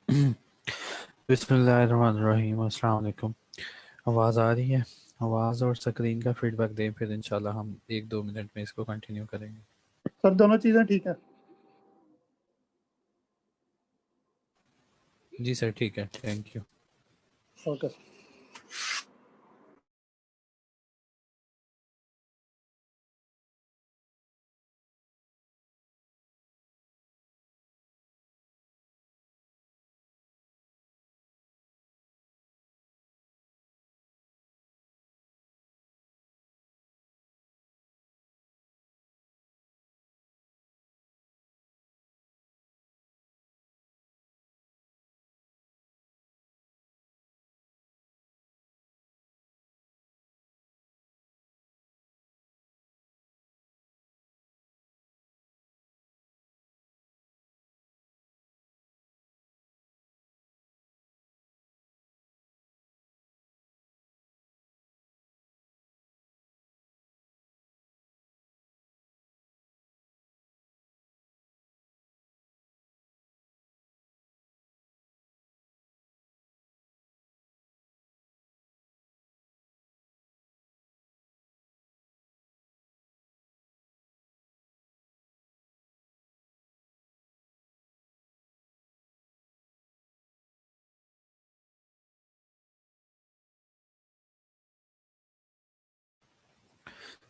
बिस्मिल्लाहिर्रहमानिर्रहीम। अस्सलाम वालेकुम। आवाज़ आ रही है? आवाज़ और स्क्रीन का फीडबैक दें, फिर इंशाल्लाह हम 1-2 मिनट में इसको कंटिन्यू करेंगे। सर दोनों चीज़ें ठीक है। जी सर, ठीक है, थैंक यू। Okay sir.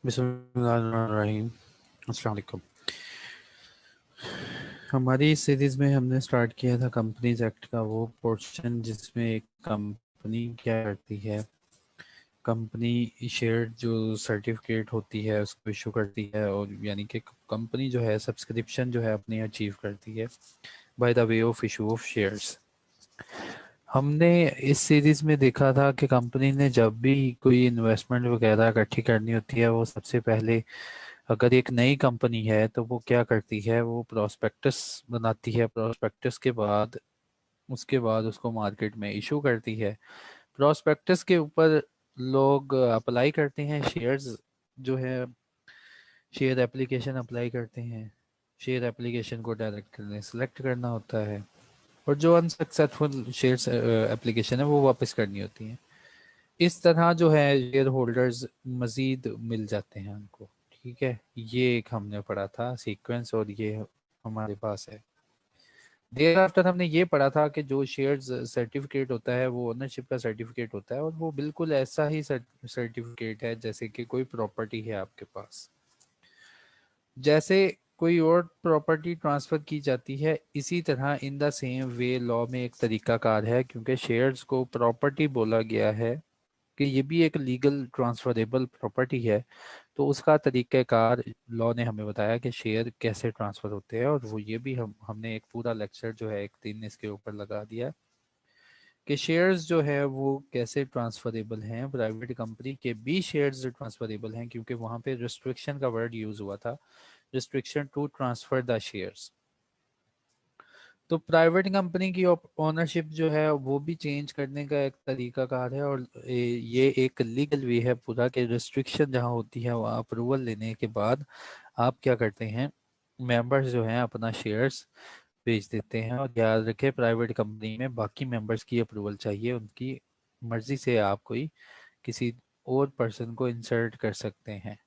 बिस्मिल्लाहिर्रहमानिर्रहीम। अस्सलाम वालेकुम। हमारी इस सीरीज़ में हमने स्टार्ट किया था कंपनीज एक्ट का वो पोर्शन जिसमें एक कंपनी क्या करती है। कंपनी शेयर जो सर्टिफिकेट होती है उसको इशू करती है, और यानी कि कंपनी जो है सब्सक्रिप्शन जो है अपनी अचीव करती है by the way of issue of shares. हमने इस सीरीज में देखा था कि कंपनी ने जब भी कोई इन्वेस्टमेंट वगैरह इकट्ठी करनी होती है, वो सबसे पहले अगर एक नई कंपनी है तो वो क्या करती है, वो प्रोस्पेक्टस बनाती है। प्रोस्पेक्टस के बाद उसके बाद उसको मार्केट में इशू करती है। प्रोस्पेक्टस के ऊपर लोग अप्लाई करते हैं शेयर्स जो है, शेयर एप्लीकेशन अप्लाई करते हैं। शेयर एप्लीकेशन को डायरेक्टर सेलेक्ट करना होता है, और जो अनसक्सेसफुल शेयर्स एप्लीकेशन है वो वापस करनी होती है। इस तरह जो है शेयर होल्डर्स मजीद मिल जाते हैं उनको। ठीक है, ये एक हमने पढ़ा था सीक्वेंस, और ये हमारे पास है। देर आफ्टर हमने ये पढ़ा था कि जो शेयर्स सर्टिफिकेट होता है वो ओनरशिप का सर्टिफिकेट होता है, और वो बिल्कुल ऐसा ही सर्टिफिकेट है जैसे कि कोई प्रॉपर्टी है आपके पास। जैसे कोई और प्रॉपर्टी ट्रांसफर की जाती है, इसी तरह in the same way law में एक तरीकाकार है, क्योंकि शेयर्स को प्रॉपर्टी बोला गया है कि ये भी एक लीगल ट्रांसफरेबल प्रॉपर्टी है। तो उसका तरीक़ाकार लॉ ने हमें बताया कि शेयर कैसे ट्रांसफ़र होते हैं, और वो ये भी हमने एक पूरा लेक्चर जो है एक दिन इसके ऊपर लगा दिया कि शेयर्स जो है वो कैसे ट्रांसफरेबल हैं। प्राइवेट कंपनी के भी शेयर्स ट्रांसफरेबल हैं, क्योंकि वहाँ पे रिस्ट्रिक्शन का वर्ड यूज़ हुआ था, restriction to transfer the shares. तो प्राइवेट कंपनी की ओनरशिप जो है वो भी चेंज करने का एक तरीकाकार है, और ये एक लीगल वे है पूरा कि रिस्ट्रिक्शन जहाँ होती है वहाँ अप्रूवल लेने के बाद आप क्या करते हैं, मेंबर्स जो हैं अपना शेयर्स बेच देते हैं। और याद रखें, प्राइवेट कंपनी में बाकी मेंबर्स की अप्रूवल चाहिए, उनकी मर्जी से आप कोई किसी और पर्सन को इंसर्ट कर सकते हैं।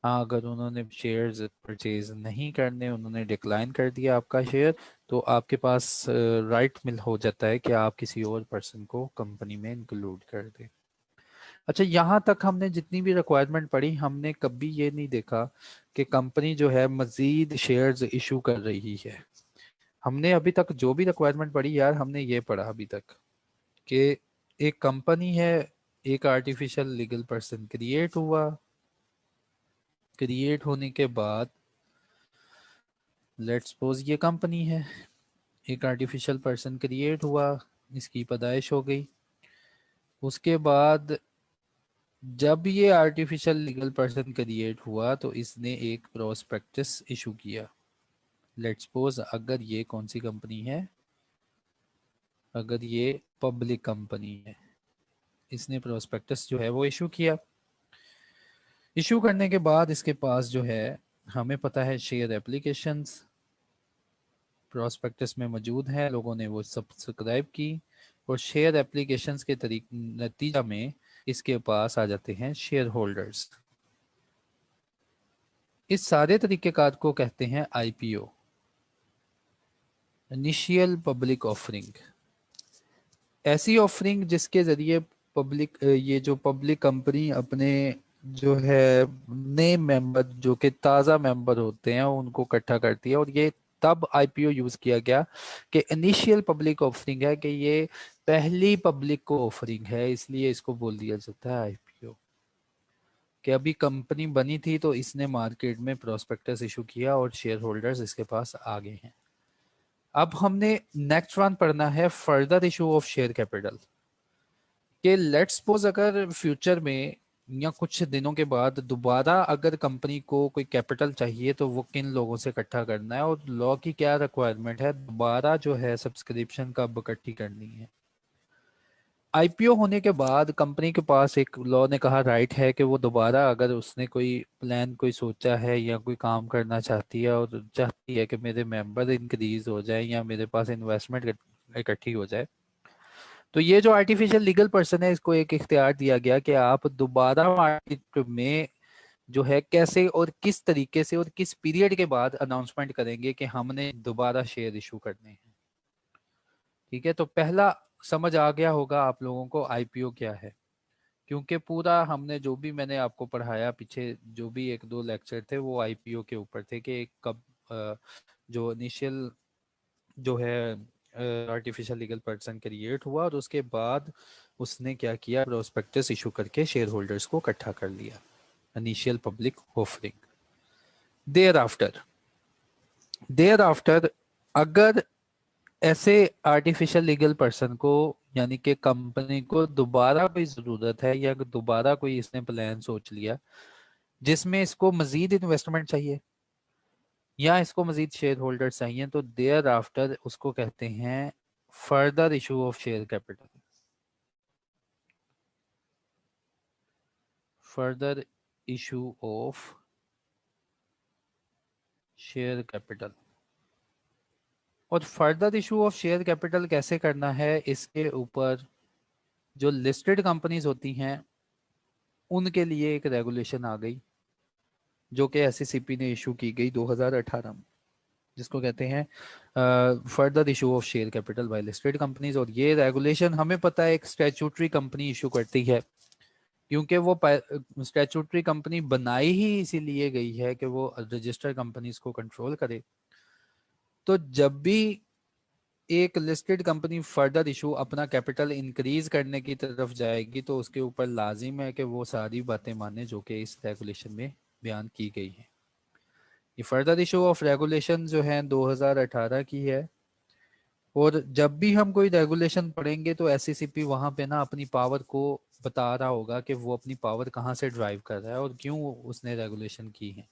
हाँ, अगर उन्होंने शेयर्स परचेज नहीं करने, उन्होंने डिक्लाइन कर दिया आपका शेयर, तो आपके पास राइट मिल हो जाता है कि आप किसी और पर्सन को कंपनी में इंक्लूड कर दें। अच्छा, यहाँ तक हमने जितनी भी रिक्वायरमेंट पढ़ी, हमने कभी ये नहीं देखा कि कंपनी जो है मजीद शेयर्स इशू कर रही है। हमने अभी तक जो भी रिक्वायरमेंट पढ़ी यार, हमने ये पढ़ा अभी तक कि एक कंपनी है, एक आर्टिफिशियल लीगल पर्सन क्रिएट हुआ, क्रिएट होने के बाद लेट्स सपोज ये कंपनी है, एक आर्टिफिशियल पर्सन क्रिएट हुआ, इसकी पैदाइश हो गई। उसके बाद जब ये आर्टिफिशियल लीगल पर्सन क्रिएट हुआ तो इसने एक प्रोस्पेक्टस इशू किया। लेट्स सपोज अगर ये कौन सी कंपनी है, अगर ये पब्लिक कंपनी है, इसने प्रोस्पेक्टस जो है वो इशू किया। इशू करने के बाद इसके पास जो है, हमें पता है शेयर एप्लीकेशंस, प्रोस्पेक्टस में मौजूद हैं, लोगों ने वो सब्सक्राइब की और शेयर एप्लीकेशंस के नतीजा में इसके पास आ जाते हैं शेयर होल्डर्स। इस सारे तरीक़ेकार को कहते हैं आईपीओ, इनिशियल पब्लिक ऑफरिंग। ऐसी ऑफरिंग जिसके ज़रिए पब्लिक ये जो पब्लिक कंपनी अपने जो है नए मेंबर जो कि ताज़ा मेंबर होते हैं उनको इकट्ठा करती है। और ये तब आईपीओ यूज़ किया गया कि इनिशियल पब्लिक ऑफरिंग है, कि ये पहली पब्लिक को ऑफरिंग है, इसलिए इसको बोल दिया जाता है आईपीओ। कि अभी कंपनी बनी थी तो इसने मार्केट में प्रोस्पेक्टस इशू किया और शेयर होल्डर्स इसके पास आ गए हैं। अब हमने नेक्स्ट वन पढ़ना है further issue of share capital. कि लेट्स सपोज अगर फ्यूचर में या कुछ दिनों के बाद दोबारा अगर कंपनी को कोई कैपिटल चाहिए तो वो किन लोगों से इकट्ठा करना है और लॉ की क्या रिक्वायरमेंट है दोबारा जो है सब्सक्रिप्शन कब इकट्ठी करनी है। आईपीओ होने के बाद कंपनी के पास एक लॉ ने कहा राइट है कि वो दोबारा अगर उसने कोई प्लान कोई सोचा है या कोई काम करना चाहती है और चाहती है कि मेरे मेंबर इंक्रीज हो जाए या मेरे पास इन्वेस्टमेंट इकट्ठी हो जाए, तो ये जो आर्टिफिशियल लीगल पर्सन है इसको एक इख्तियार दिया गया कि आप दोबारा मार्केट में जो है कैसे और किस तरीके से और किस पीरियड के बाद अनाउंसमेंट करेंगे कि हमने दोबारा शेयर इशू करने हैं। ठीक है, तो पहला समझ आ गया होगा आप लोगों को आईपीओ क्या है, क्योंकि पूरा हमने जो भी मैंने आपको पढ़ाया पीछे जो भी एक दो लेक्चर थे वो आईपीओ के ऊपर थे कि कब जो इनिशियल जो है आर्टिफिशियल लीगल पर्सन क्रिएट हुआ और उसके बाद उसने क्या किया प्रोस्पेक्टस इशू करके शेयर होल्डर्स को इकट्ठा कर लिया, initial public offering. There after अगर ऐसे आर्टिफिशियल लीगल पर्सन को यानी कि कंपनी को दोबारा कोई ज़रूरत है या दोबारा कोई इसने प्लान सोच लिया जिसमें इसको मजीद इन्वेस्टमेंट चाहिए या इसको मजीद शेयर होल्डर चाहिए, तो देयर आफ्टर उसको कहते हैं further issue of share capital. Further issue of share capital. और further issue of share capital कैसे करना है, इसके ऊपर जो लिस्टेड कंपनीज होती हैं उनके लिए एक रेगुलेशन आ गई जो कि एससीसीपी ने इशू की गई 2018 में, जिसको कहते हैं further issue of share capital by listed companies. और ये रेगुलेशन हमें पता है एक स्टैट्यूटरी कंपनी इशू करती है, क्योंकि वो स्टैट्यूटरी कंपनी बनाई ही इसीलिए गई है कि वो रजिस्टर्ड कंपनीज को कंट्रोल करे। तो जब भी एक लिस्टेड कंपनी फर्दर इशू अपना कैपिटल इंक्रीज करने की तरफ जाएगी तो उसके ऊपर लाजिम है कि वो सारी बातें माने जो कि इस रेगुलेशन में बयान की गई हैं। ये फर्दर इशू ऑफ रेगुलेशन जो है 2018 की है। और जब भी हम कोई रेगुलेशन पढ़ेंगे तो एससीसीपी वहां पे ना अपनी पावर को बता रहा होगा कि वो अपनी पावर कहाँ से ड्राइव कर रहा है और क्यों उसने रेगुलेशन की है।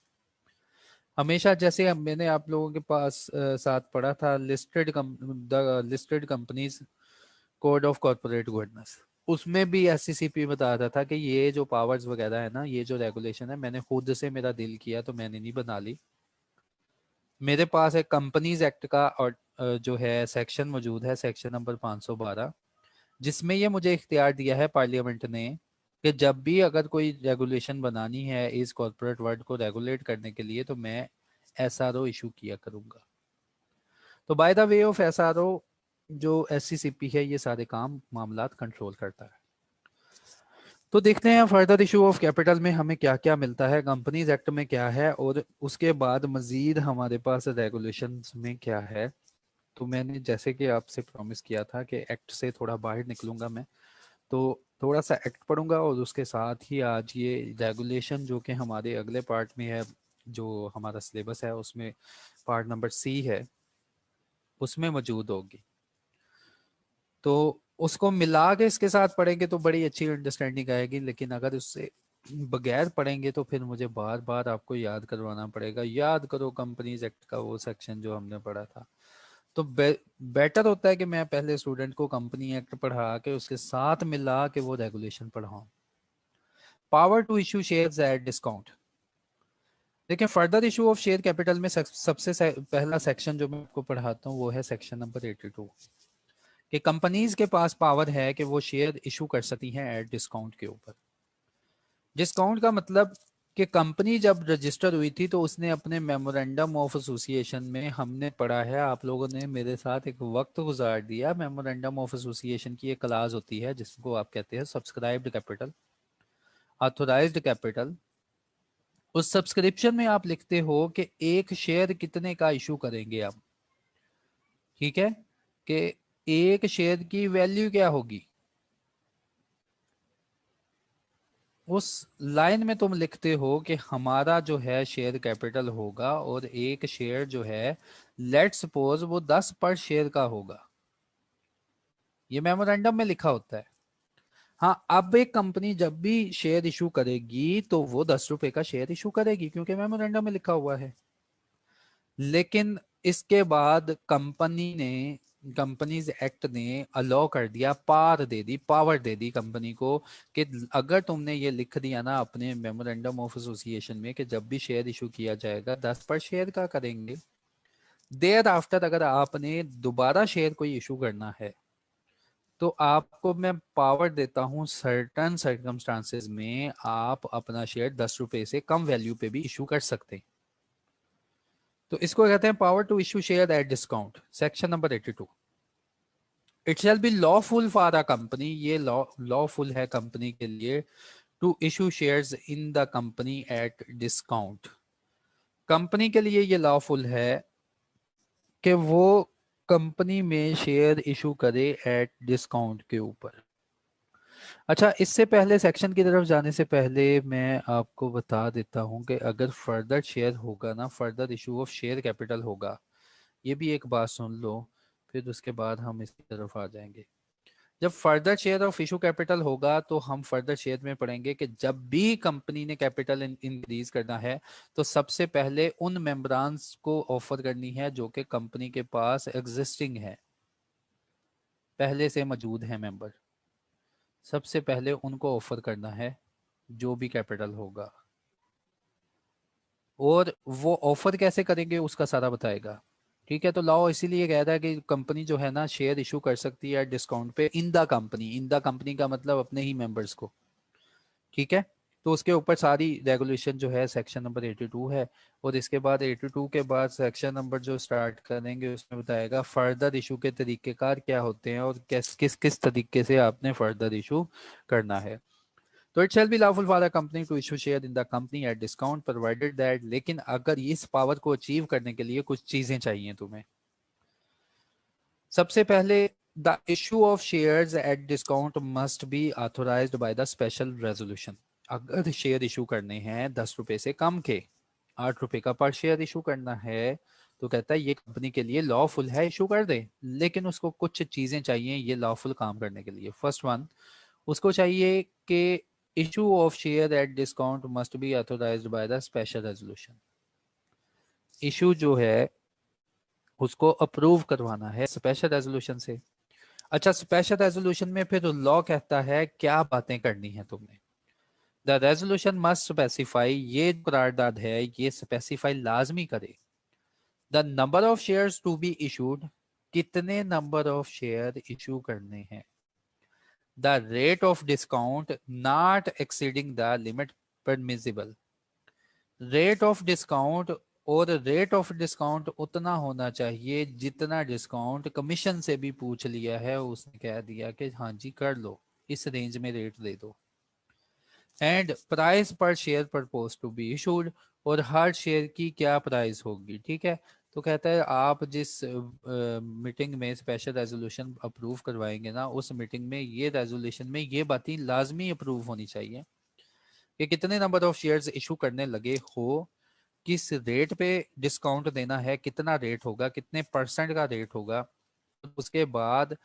हमेशा जैसे मैंने आप लोगों के पास साथ पढ़ा था listed companies code of corporate governance, उसमें भी एससीसीपी बता रहा था कि ये जो पावर्स वगैरह है ना, ये जो रेगुलेशन है मैंने खुद से मेरा दिल किया तो मैंने नहीं बना ली। मेरे पास एक कंपनीज एक्ट का और जो है सेक्शन मौजूद है, सेक्शन नंबर 512, जिसमें ये मुझे इख्तियार दिया है पार्लियामेंट ने कि जब भी अगर कोई रेगुलेशन बनानी है इस कॉर्पोरेट वर्ल्ड को रेगुलेट करने के लिए तो मैं एसआरओ इशू किया करूंगा। तो by the way of SRO जो एससीसीपी है ये सारे काम मामलात कंट्रोल करता है। तो देखते हैं फर्दर इशू ऑफ कैपिटल में हमें क्या क्या मिलता है, कंपनीज एक्ट में क्या है और उसके बाद मजीद हमारे पास रेगुलेशंस में क्या है। तो मैंने जैसे कि आपसे प्रॉमिस किया था कि एक्ट से थोड़ा बाहर निकलूंगा मैं, तो थोड़ा सा एक्ट पढ़ूंगा और उसके साथ ही आज ये रेगुलेशन जो कि हमारे अगले पार्ट में है, जो हमारा सिलेबस है उसमें पार्ट नंबर सी है उसमें मौजूद होगी। तो उसको मिला के इसके साथ पढ़ेंगे तो बड़ी अच्छी अंडरस्टैंडिंग आएगी, लेकिन अगर उससे बगैर पढ़ेंगे तो फिर मुझे बार बार आपको याद करवाना पड़ेगा, याद करो कंपनीज एक्ट का वो सेक्शन जो हमने पढ़ा था। तो बेटर होता है कि मैं पहले स्टूडेंट को कंपनी एक्ट पढ़ा के उसके साथ मिला के वो रेगुलेशन पढ़ाऊं। Power to issue shares at discount. देखिए further issue of share capital में सबसे पहला सेक्शन जो मैं आपको पढ़ाता हूँ वो है सेक्शन नंबर 82 कि कंपनीज के पास पावर है कि वो शेयर इशू कर सकती हैं एट डिस्काउंट के ऊपर। डिस्काउंट का मतलब कि कंपनी जब रजिस्टर हुई थी तो उसने अपने मेमोरेंडम ऑफ एसोसिएशन में, हमने पढ़ा है, आप लोगों ने मेरे साथ एक वक्त गुजार दिया, मेमोरेंडम ऑफ एसोसिएशन की एक क्लास होती है जिसको आप कहते हैं सब्सक्राइब्ड कैपिटल, ऑथोराइज्ड कैपिटल। उस सब्सक्रिप्शन में आप लिखते हो कि एक शेयर कितने का इशू करेंगे आप, ठीक है, कि एक शेयर की वैल्यू क्या होगी। उस लाइन में तुम लिखते हो कि हमारा जो है शेयर कैपिटल होगा और एक शेयर जो है लेट सपोज वो 10 पर शेयर का होगा, ये मेमोरेंडम में लिखा होता है। हाँ, अब एक कंपनी जब भी शेयर इशू करेगी तो वो 10 रुपए का शेयर इशू करेगी क्योंकि मेमोरेंडम में लिखा हुआ है। लेकिन इसके बाद कंपनीज एक्ट ने अलाउ कर दिया, पावर दे दी कंपनी को कि अगर तुमने ये लिख दिया ना अपने मेमोरेंडम ऑफ एसोसिएशन में कि जब भी शेयर इशू किया जाएगा 10 पर शेयर का करेंगे, देयर आफ्टर अगर आपने दोबारा शेयर कोई इशू करना है तो आपको मैं पावर देता हूं सर्टन सर्कमस्टांसेस में आप अपना शेयर 10 रुपए से कम वैल्यू पे भी इशू कर सकते हैं। तो इसको कहते हैं power to issue share at discount, section number 82। It shall be lawful for a company, ये लॉफुल है कंपनी के लिए, to issue shares in the company at discount. Company के लिए ये लॉफुल है कि वो कंपनी में शेयर इशू करे एट डिस्काउंट के ऊपर। अच्छा, इससे पहले सेक्शन की तरफ जाने से पहले मैं आपको बता देता हूं कि अगर फर्दर शेयर होगा ना, further issue of share capital होगा, ये भी एक बात सुन लो, फिर उसके बाद हम इसकी तरफ आ जाएंगे। जब further share of issue capital होगा तो हम फर्दर शेयर में पढ़ेंगे कि जब भी कंपनी ने कैपिटल इंक्रीज करना है तो सबसे पहले उन मेंबरान्स को ऑफर करनी है जो कि कंपनी के पास एग्जिस्टिंग है, पहले से मौजूद है मेंबर, सबसे पहले उनको ऑफर करना है जो भी कैपिटल होगा। और वो ऑफर कैसे करेंगे उसका सारा बताएगा, ठीक है। तो लॉ इसीलिए कह रहा है कि कंपनी जो है ना शेयर इशू कर सकती है डिस्काउंट पे इन the company, in the company का मतलब अपने ही मेंबर्स को, ठीक है। तो उसके ऊपर सारी रेगुलेशन जो है सेक्शन नंबर 82 है। और इसके बाद 82 के बाद सेक्शन नंबर जो स्टार्ट करेंगे उसमें बताएगा फर्दर इशू के तरीकेकार क्या होते हैं और किस किस किस तरीके से आपने फर्दर इशू करना है। तो it shall be lawful for the company to issue share in the company at discount provided that, लेकिन अगर इस पावर को अचीव करने के लिए कुछ चीजें चाहिए तुम्हें। सबसे पहले the issue of shares at discount must be authorised by the special resolution. अगर शेयर इशू करने हैं 10 रुपए से कम के, 8 रुपए का पर शेयर इशू करना है तो कहता है ये कंपनी के लिए लॉफुल है, इशू कर दे, लेकिन उसको कुछ चीजें चाहिए ये लॉफुल काम करने के लिए। फर्स्ट वन, उसको चाहिए कि issue of share at discount must be authorised by the special resolution. Issue जो है उसको अप्रूव करवाना है स्पेशल रेजोल्यूशन से। अच्छा, स्पेशल रेजोल्यूशन में फिर लॉ कहता है क्या बातें करनी है तुमने। द रेजोल्यूशन मस्ट स्पेसिफाई, ये जो करारदाद है ये स्पेसिफाई लाजमी करे, the number of shares to be issued, कितने नंबर ऑफ शेयर इशू करने हैं, the rate of discount not exceeding the limit permissible, rate of discount, और रेट ऑफ डिस्काउंट उतना होना चाहिए जितना डिस्काउंट, कमीशन से भी पूछ लिया है, उसने कह दिया कि हाँ जी कर लो, इस रेंज में रेट दे दो। एंड प्राइस पर share propose to be issued, और हर शेयर की क्या प्राइस होगी, ठीक है। तो कहता है आप जिस मीटिंग में स्पेशल रेजोल्यूशन अप्रूव करवाएंगे ना, उस मीटिंग में ये रेजोल्यूशन में ये बातें लाजमी अप्रूव होनी चाहिए कि कितने नंबर ऑफ शेयर्स इशू करने लगे हो, किस रेट पे डिस्काउंट देना है, कितना रेट होगा, कितने परसेंट का रेट होगा, उसके बाद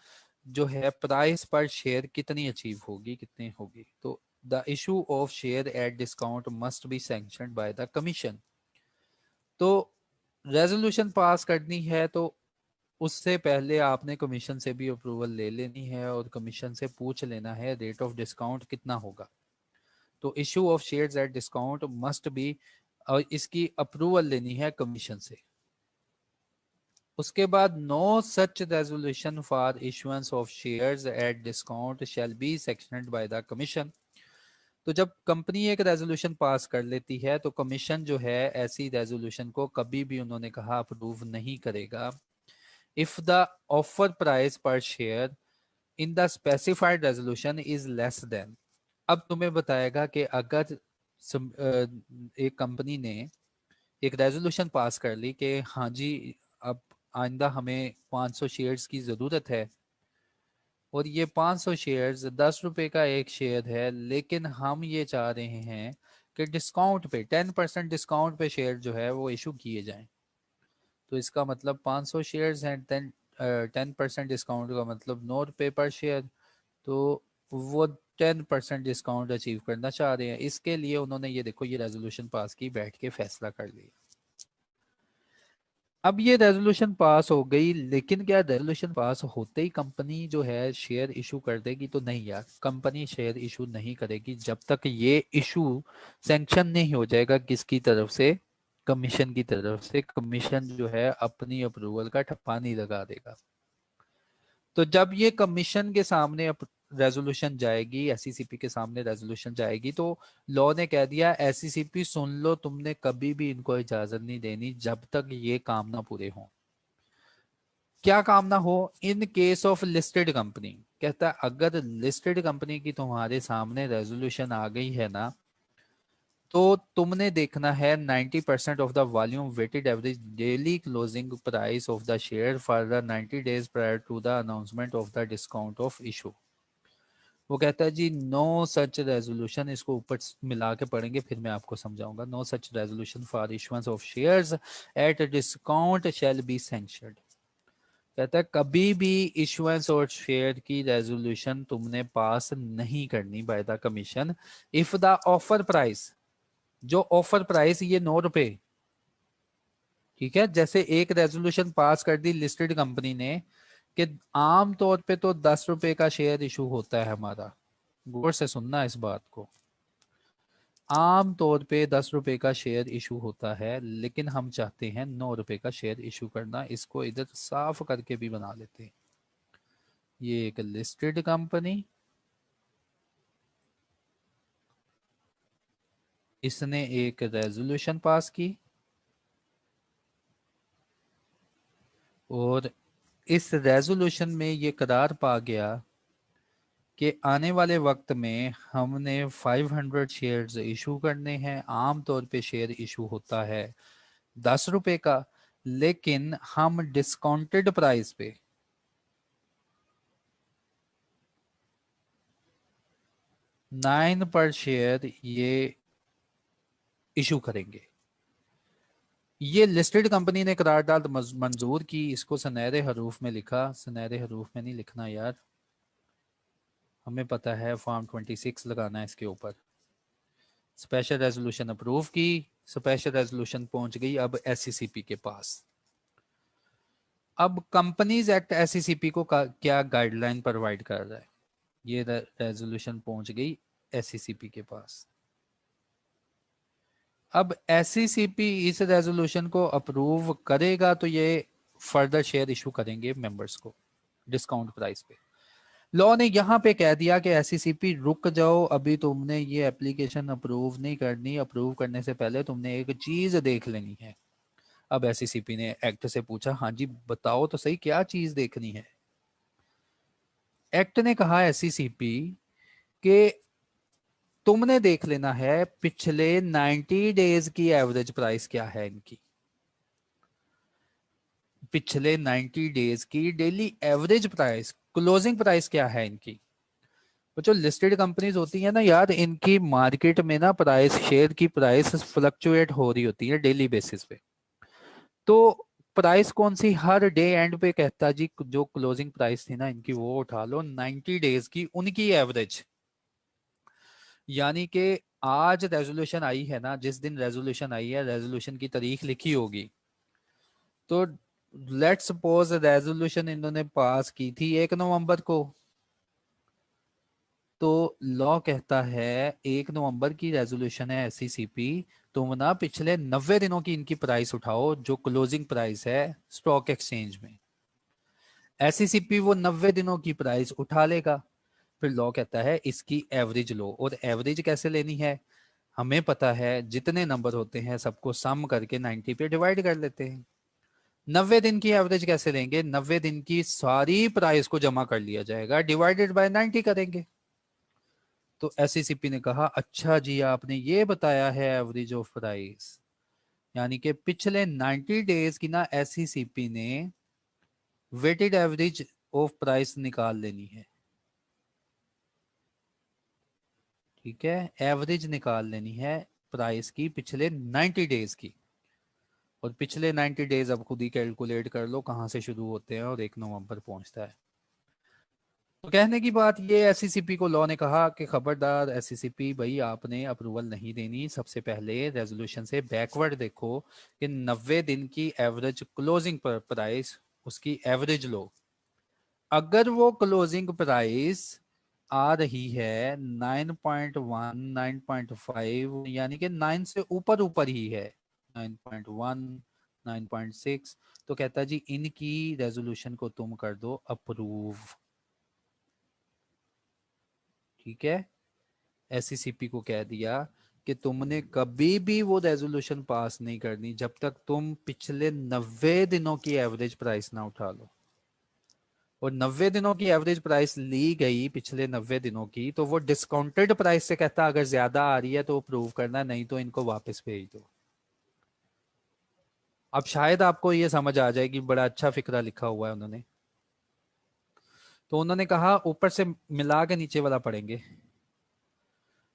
जो है प्राइस पर शेयर कितनी अचीव होगी, कितनी होगी। तो the issue of share at discount must B sanctioned by the commission. तो रेजोल्यूशन पास करनी है तो उससे पहले आपने कमीशन से भी अप्रूवल ले लेनी है और कमीशन से पूछ लेना है रेट ऑफ डिस्काउंट कितना होगा। तो issue of shares at discount must be और इसकी अप्रूवल लेनी है कमीशन से। उसके बाद no such resolution for issuance of shares at discount shall be sanctioned by the commission. तो जब कंपनी एक रेजोल्यूशन पास कर लेती है तो कमीशन जो है ऐसी रेजोल्यूशन को कभी भी उन्होंने कहा अप्रूव नहीं करेगा इफ द ऑफर प्राइस पर share in the specified resolution is less than. अब तुम्हें बताएगा कि अगर एक कंपनी ने एक रेजोल्यूशन पास कर ली कि हाँ जी अब आइंदा हमें 500 शेयर्स की ज़रूरत है और ये 500 शेयर्स 10 रुपए का एक शेयर है, लेकिन हम ये चाह रहे हैं कि डिस्काउंट पे 10% डिस्काउंट पे शेयर जो है वो इशू किए जाएं। तो इसका मतलब 500 शेयर्स हैं, 10% डिस्काउंट का मतलब 9 रुपये पर शेयर। तो वो 10% डिस्काउंट अचीव करना चाह रहे हैं, इसके लिए उन्होंने ये देखो ये रेजोल्यूशन पास की, बैठ के फैसला कर लिया। अब ये रेजोल्यूशन पास हो गई, लेकिन क्या रेजोल्यूशन पास होते ही कंपनी जो है शेयर इशू कर देगी? तो नहीं यार, कंपनी शेयर इशू नहीं करेगी जब तक ये इशू सैंक्शन नहीं हो जाएगा किसकी तरफ से, कमीशन की तरफ से। कमीशन जो है अपनी अप्रूवल का ठप्पा नहीं लगा देगा। तो जब ये कमीशन के सामने रेजोल्यूशन जाएगी, एससीसीपी के सामने रेजोल्यूशन जाएगी, तो लॉ ने कह दिया एससीसीपी सुन लो, तुमने कभी भी इनको इजाजत नहीं देनी जब तक ये काम ना पूरे हों। क्या काम ना हो? इन केस ऑफ लिस्टेड कंपनी, कहता है अगर लिस्टेड कंपनी की तुम्हारे सामने रेजोल्यूशन आ गई है ना, तो तुमने देखना है 90% of the volume weighted average daily closing price of the share for the 90 days prior to the announcement of the discount of issue. वो कहता है जी नो सच रेजोल्यूशन, इसको ऊपर मिला के पढ़ेंगे फिर मैं आपको समझाऊंगा। No such resolution for issuance of shares at discount shall be sanctioned. कहता है कभी भी इशुएंस और शेयर की रेजोल्यूशन तुमने पास नहीं करनी bye the commission if the offer price, जो ऑफर प्राइस ये 9 रुपए, ठीक है, जैसे एक रेजोल्यूशन पास कर दी लिस्टेड कंपनी ने कि आम तौर पे तो 10 रुपए का शेयर इशू होता है हमारा, गौर से सुनना इस बात को, आम तौर पे 10 रुपए का शेयर इशू होता है, लेकिन हम चाहते हैं 9 रुपए का शेयर इशू करना। इसको इधर साफ करके भी बना लेते हैं। ये एक लिस्टेड कंपनी, इसने एक रेजोल्यूशन पास की और इस रेजोल्यूशन में ये करार पा गया कि आने वाले वक्त में हमने 500 शेयर्स इशू करने हैं। आम तौर पे शेयर इशू होता है 10 रुपए का, लेकिन हम डिस्काउंटेड प्राइस पे 9 पर शेयर ये इशू करेंगे। ये लिस्टेड कंपनी ने करारदाद मंजूर की, इसको सुनहरे हरूफ में लिखा, सुनहरे हरूफ में नहीं लिखना यार, हमें पता है फॉर्म 26 लगाना है इसके ऊपर। स्पेशल रेजोल्यूशन अप्रूव की, स्पेशल रेजोल्यूशन पहुंच गई अब एससीसीपी के पास। अब कंपनीज एक्ट एससीसीपी को क्या गाइडलाइन प्रोवाइड कर रहा है? ये रेजोल्यूशन पहुंच गई एससीसीपी के पास। अब एससीसीपी इस रेजोल्यूशन को अप्रूव करेगा तो ये फर्दर शेयर इशू करेंगे मेंबर्स को डिस्काउंट प्राइस पे। लॉ ने यहाँ पे कह दिया कि एससीसीपी रुक जाओ, अभी तुमने ये एप्लीकेशन अप्रूव नहीं करनी, अप्रूव करने से पहले तुमने एक चीज देख लेनी है। अब एससीसीपी ने एक्ट से पूछा हाँ जी बताओ तो सही क्या चीज देखनी है। एक्ट ने कहा एससीसीपी के तुमने देख लेना है पिछले 90 डेज की एवरेज प्राइस क्या है इनकी, पिछले 90 डेज की daily average price, closing price क्या है इनकी। तो जो लिस्टेड कंपनीज होती है ना यार, इनकी मार्केट में ना प्राइस, शेयर की प्राइस फ्लक्चुएट हो रही होती है डेली बेसिस पे। तो प्राइस कौन सी हर डे एंड पे कहता जी जो क्लोजिंग प्राइस थी ना इनकी वो उठा लो 90 डेज की उनकी एवरेज। यानी कि आज रेजोल्यूशन आई है ना, जिस दिन रेजोल्यूशन आई है रेजोल्यूशन की तारीख लिखी होगी, तो लेट्स सपोज रेजोल्यूशन इन्होंने पास की थी 1 नवंबर को, तो लॉ कहता है 1 नवंबर की रेजोल्यूशन है एससीसीपी, तुम ना पिछले 90 दिनों की इनकी प्राइस उठाओ जो क्लोजिंग प्राइस है स्टॉक एक्सचेंज में। एसईसीपी वो 90 दिनों की प्राइस उठा लेगा, फिर लॉ कहता है इसकी एवरेज लो। और एवरेज कैसे लेनी है, हमें पता है जितने नंबर होते हैं सबको सम करके 90 पे डिवाइड कर लेते हैं। 90 दिन की एवरेज कैसे लेंगे, 90 दिन की सारी प्राइस को जमा कर लिया जाएगा, डिवाइडेड बाय 90 करेंगे। तो एसईसीपी ने कहा अच्छा जी आपने ये बताया है एवरेज ऑफ प्राइस, यानी कि पिछले 90 डेज की ना एसईसीपी ने वेटेड एवरेज ऑफ प्राइस निकाल लेनी है। ठीक है, एवरेज निकाल लेनी है प्राइस की पिछले 90 डेज की। और पिछले 90 डेज अब खुद ही कैलकुलेट कर लो कहां से शुरू होते हैं और 1 नवंबर पहुंचता है। तो कहने की बात ये, एससीसीपी को लॉ ने कहा कि खबरदार एससीसीपी भाई आपने अप्रूवल नहीं देनी, सबसे पहले रेजोल्यूशन से बैकवर्ड देखो कि 90 दिन की एवरेज क्लोजिंग प्राइस उसकी एवरेज लो। अगर वो क्लोजिंग प्राइस आ रही है 9.1 9.5 यानी कि 9 से ऊपर ऊपर ही है, 9.1 9.6, तो कहता है जी इनकी रेजोल्यूशन को तुम कर दो अप्रूव। ठीक है, एससीसीपी को कह दिया कि तुमने कभी भी वो रेजोल्यूशन पास नहीं करनी जब तक तुम पिछले 90 दिनों की एवरेज प्राइस ना उठा लो। और 90 दिनों की एवरेज प्राइस ली गई पिछले 90 दिनों की, तो वो डिस्काउंटेड प्राइस से कहता अगर ज्यादा आ रही है तो प्रूव करना, नहीं तो इनको वापस भेज दो। अब शायद आपको ये समझ आ जाएगी, बड़ा अच्छा फिक्रा लिखा हुआ है उन्होंने। तो उन्होंने कहा ऊपर से मिला के नीचे वाला पढ़ेंगे।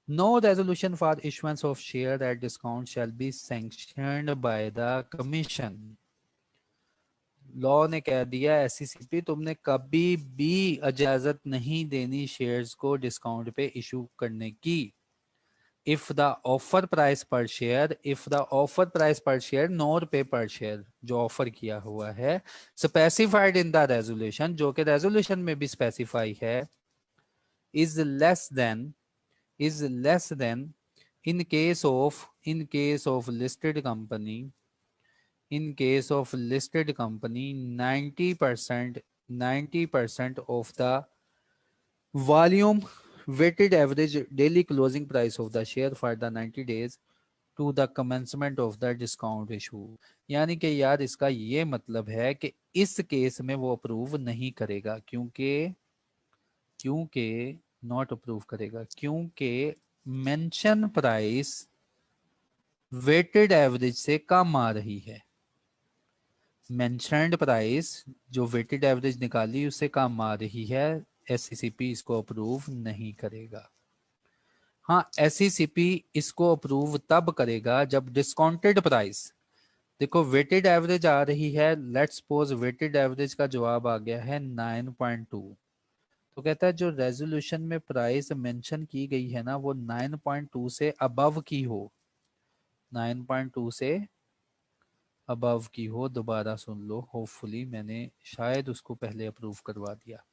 No resolution for issuance of share at discount shall be sanctioned by the commission. Law ने कह दिया एससीसीपी तुमने कभी भी इजाजत नहीं देनी शेयर्स को डिस्काउंट पे इशू करने की। इफ द ऑफर प्राइस पर share, if the offer price पर शेयर, 9 रुपए पर शेयर जो ऑफर किया हुआ है, स्पेसिफाइड इन द रेजोल्यूशन, जो कि रेजोल्यूशन में भी स्पेसिफाई है, is less than, is less then in case of listed company, in case of listed company 90% of the volume weighted average daily closing price of the share for the 90 days to the commencement of the discount issue। यानी कि यार इसका ये मतलब है कि इस case में वो अप्रूव नहीं करेगा, क्योंकि क्योंकि नॉट अप्रूव करेगा क्योंकि मेंशन प्राइस वेटेड एवरेज से कम आ रही है। मेंशन्ड प्राइस जो वेटेड एवरेज निकाली उससे कम आ रही है, एससीसीपी इसको अप्रूव नहीं करेगा। हाँ, एससीसीपी इसको अप्रूव तब करेगा जब डिस्काउंटेड प्राइस, देखो वेटेड एवरेज आ रही है, लेट्स सपोज वेटेड एवरेज का जवाब आ गया है 9.2, तो कहता है जो रेजोल्यूशन में प्राइस मेंशन की गई है ना वो 9.2 से अबव की हो, 9.2 से अबव की हो। दोबारा सुन लो, होपफुली मैंने शायद उसको पहले अप्रूव करवा दिया।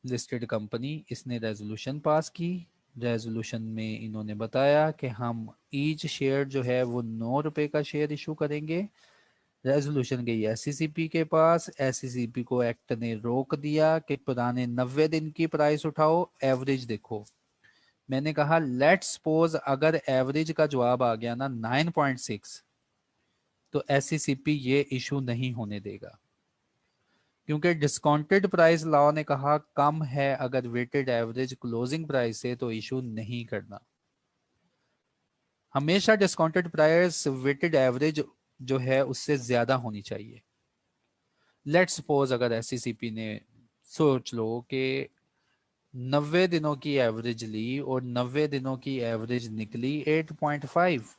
लिस्टेड कंपनी, इसने रेजोल्यूशन पास की, रेजोल्यूशन में इन्होंने बताया कि हम ईच शेयर जो है वो 9 रुपए का शेयर इशू करेंगे। रेजोल्यूशन गई एससीसीपी के पास, एससीसीपी को एक्ट ने रोक दिया कि पुराने 90 दिन की प्राइस उठाओ, एवरेज देखो। मैंने कहा लेट्स सपोज अगर एवरेज का जवाब आ गया ना 9.6, तो एससीसीपी ये इशू नहीं होने देगा, क्योंकि डिस्काउंटेड प्राइस लॉ ने कहा कम है अगर वेटेड एवरेज क्लोजिंग प्राइस से तो इशू नहीं करना। हमेशा डिस्काउंटेड प्राइस वेटेड एवरेज जो है उससे ज्यादा होनी चाहिए। लेट्स सपोज अगर एससीसीपी ने, सोच लो कि 90 दिनों की एवरेज ली और 90 दिनों की एवरेज निकली 8.5,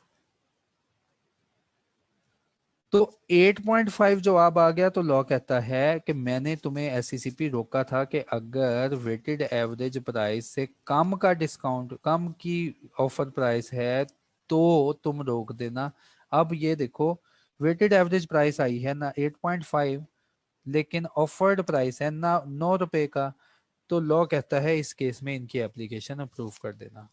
तो 8.5 जवाब आ गया, तो लॉ कहता है कि मैंने तुम्हें एससीसीपी रोका था कि अगर वेटेड एवरेज प्राइस से कम का डिस्काउंट, कम की ऑफर प्राइस है तो तुम रोक देना। अब ये देखो वेटेड एवरेज प्राइस आई है ना 8.5, लेकिन ऑफर्ड प्राइस है ना 9 रुपए का, तो लॉ कहता है इस केस में इनकी एप्लीकेशन अप्रूव कर देना।